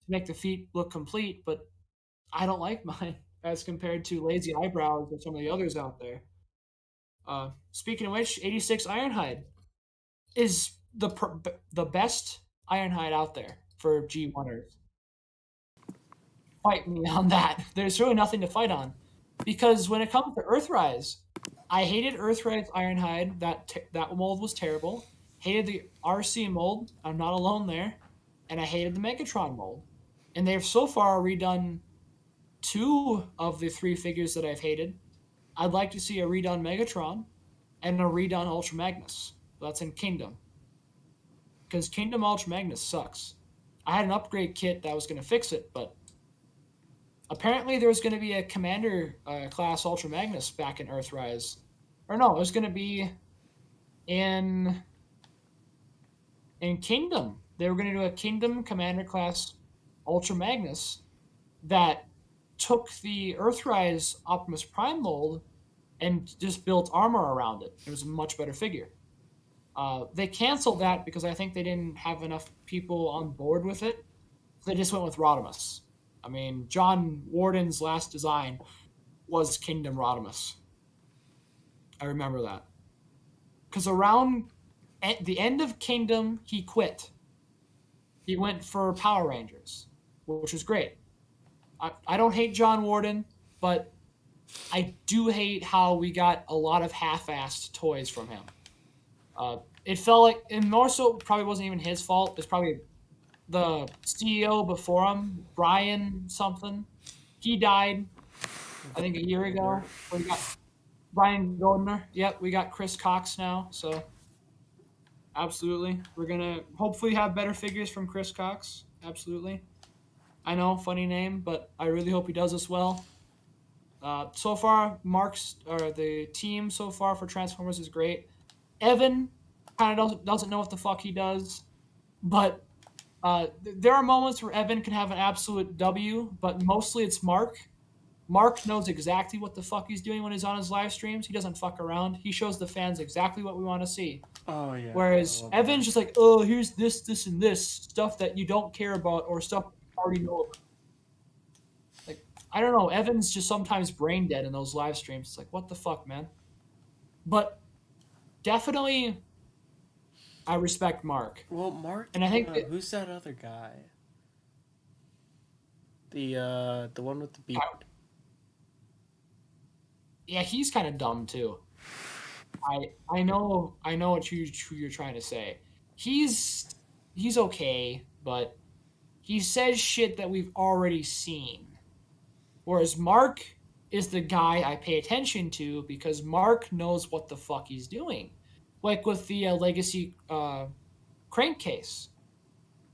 S2: make the feet look complete, but I don't like mine as compared to Lazy Eyebrows or some of the others out there. Speaking of which, 86 Ironhide. is the best Ironhide out there for G1ers. Fight me on that. There's really nothing to fight on, because when it comes to Earthrise, I hated Earthrise Ironhide. That mold was terrible. Hated the RC mold. I'm not alone there, and I hated the Megatron mold. And they've so far redone 2 of the 3 figures that I've hated. I'd like to see a redone Megatron and a redone Ultra Magnus. That's in Kingdom, because Kingdom Ultra Magnus sucks. I had an upgrade kit that was going to fix it, but apparently there was going to be a Commander class Ultra Magnus back in Earthrise. Or no, it was going to be in Kingdom. They were going to do a Kingdom Commander class Ultra Magnus that took the Earthrise Optimus Prime mold and just built armor around it. It was a much better figure. They canceled that because I think they didn't have enough people on board with it. So they just went with Rodimus. I mean, John Warden's last design was Kingdom Rodimus. I remember that. Because around at the end of Kingdom, he quit. He went for Power Rangers, which was great. I don't hate John Warden, but I do hate how we got a lot of half-assed toys from him. It felt like, and more so, probably wasn't even his fault. It's probably the CEO before him, Brian something. He died, I think, a year ago. We got Brian Goldner. Yep, we got Chris Cox now. So, absolutely, we're gonna hopefully have better figures from Chris Cox. Absolutely. I know, funny name, but I really hope he does as well. So far, the team so far for Transformers is great. Evan kind of doesn't know what the fuck he does, but there are moments where Evan can have an absolute W, but mostly it's Mark. Mark knows exactly what the fuck he's doing when he's on his live streams. He doesn't fuck around. He shows the fans exactly what we want to see.
S1: Oh yeah.
S2: Whereas Evan's just like, oh, here's this, and this stuff that you don't care about or stuff you already know about. Like, I don't know. Evan's just sometimes brain dead in those live streams. It's like, what the fuck, man? But definitely, I respect Mark.
S1: Well, Mark,
S2: and I think
S1: who's that other guy? The one with the beard.
S2: Yeah, he's kind of dumb too. I know what you're trying to say. He's okay, but he says shit that we've already seen. Whereas Mark is the guy I pay attention to because Mark knows what the fuck he's doing. Like with the Legacy crankcase.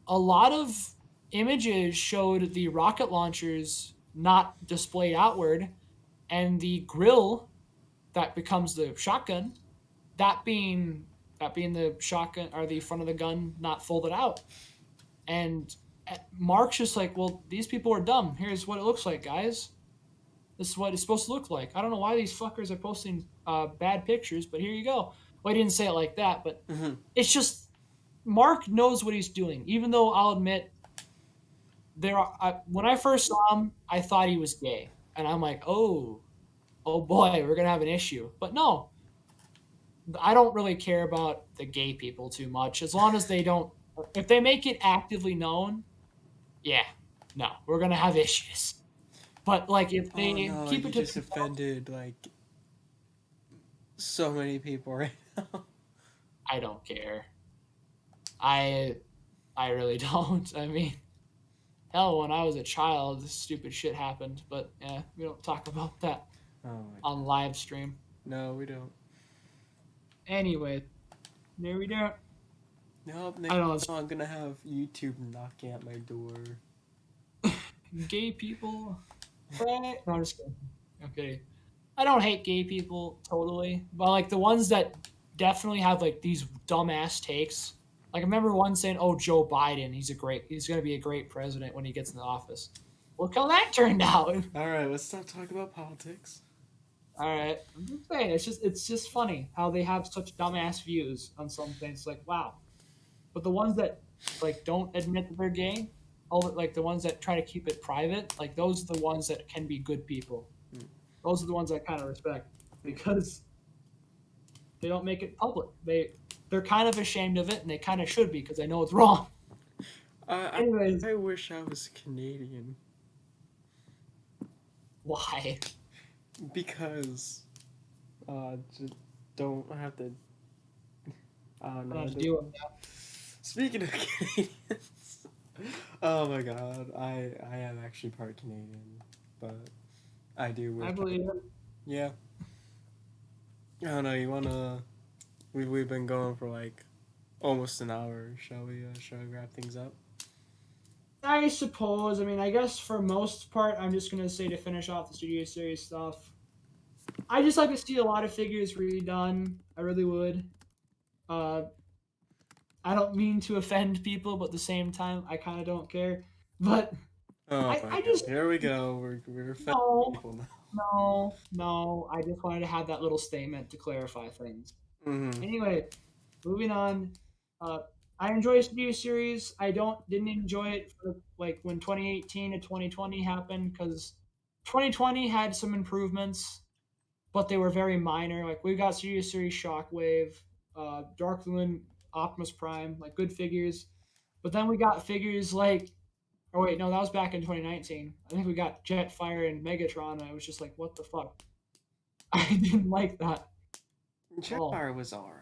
S2: A lot of images showed the rocket launchers not displayed outward, and the grill that becomes the shotgun, that being the shotgun or the front of the gun not folded out. And Mark's just like, well, these people are dumb. Here's what it looks like, guys. This is what it's supposed to look like. I don't know why these fuckers are posting bad pictures, but here you go. Well, I didn't say it like that, but it's just Mark knows what he's doing. Even though I'll admit, when I first saw him, I thought he was gay, and I'm like, oh boy, we're gonna have an issue. But no, I don't really care about the gay people too much, as long as they don't. If they make it actively known, yeah, no, we're gonna have issues. But like, if they keep it to
S1: just offended like so many people right now.
S2: I don't care. I really don't. I mean, hell, when I was a child, this stupid shit happened. But yeah, we don't talk about that on live stream.
S1: No, we don't.
S2: Anyway, there we go.
S1: Nope, I don't know. I'm gonna have YouTube knocking at my door.
S2: Gay people. Right? No, I'm just kidding. Okay. I don't hate gay people totally, but like the ones that definitely have like these dumbass takes. Like I remember one saying, "Oh, Joe Biden, he's gonna be a great president when he gets in the office." Look how that turned out.
S1: All right, let's stop talking about politics.
S2: All right, I'm just saying it's just funny how they have such dumbass views on some things. Like wow, but the ones that like don't admit that they're gay, like the ones that try to keep it private, like those are the ones that can be good people. Those are the ones I kind of respect because they don't make it public. they're kind of ashamed of it, and they kind of should be because they know it's wrong.
S1: I
S2: Anyways,
S1: I wish I was Canadian
S2: why?
S1: because just don't have to.
S2: I don't
S1: No.
S2: have to deal with that.
S1: Speaking of Canadians, oh my God, I am actually part Canadian, but I do wish.
S2: I believe it.
S1: Yeah, I don't know. You wanna? We've been going for like almost an hour. Shall we wrap things up?
S2: I suppose. I mean, I guess for most part, I'm just gonna say to finish off the Studio Series stuff. I just like to see a lot of figures redone. I really would. Uh, I don't mean to offend people, but at the same time, I kind of don't care. But
S1: Oh my
S2: I
S1: God,
S2: just
S1: here we go. We're offending
S2: no,
S1: people now.
S2: no. I just wanted to have that little statement to clarify things.
S1: Mm-hmm.
S2: Anyway, moving on. Uh, I enjoy Studio Series. I didn't enjoy it for like when 2018 to 2020 happened because 2020 had some improvements, but they were very minor. Like we got Studio Series Shockwave, Dark Moon, Optimus Prime, like good figures. But then we got figures like, oh wait, no, that was back in 2019. I think we got Jetfire and Megatron, and I was just like, what the fuck? I didn't like that at all.
S1: Jetfire was all right.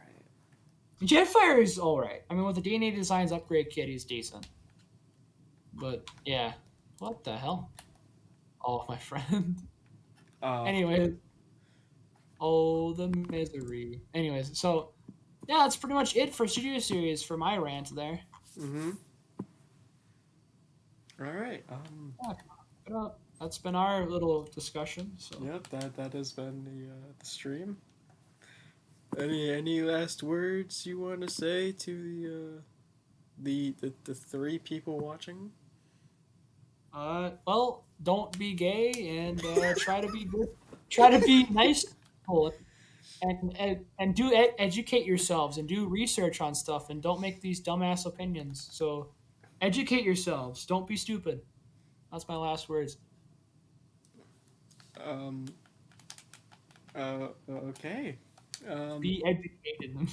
S2: Jetfire is all right. I mean, with the DNA Designs upgrade kit, he's decent. But yeah, what the hell? Oh, my friend.
S1: Oh.
S2: Anyways, oh the misery. Anyways, so yeah, that's pretty much it for Studio Series for my rant there.
S1: Mm-hmm. All right.
S2: Yeah, that's been our little discussion. So
S1: Yep. That has been the stream. Any last words you want to say to the three people watching?
S2: well, don't be gay and try to be good. Try to be nice to people and do educate yourselves and do research on stuff and don't make these dumbass opinions. So educate yourselves. Don't be stupid. That's my last words.
S1: Um. Okay.
S2: Be educated.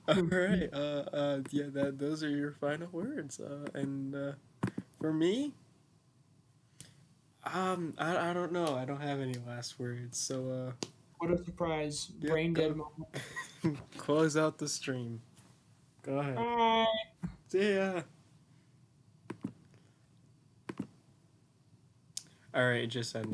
S1: All right. Yeah. Those are your final words. And for me, I don't know. I don't have any last words. So
S2: What a surprise.
S1: yep,
S2: Brain dead
S1: go
S2: moment.
S1: close out the stream. Go ahead.
S2: Bye.
S1: See ya. All right. Just ended.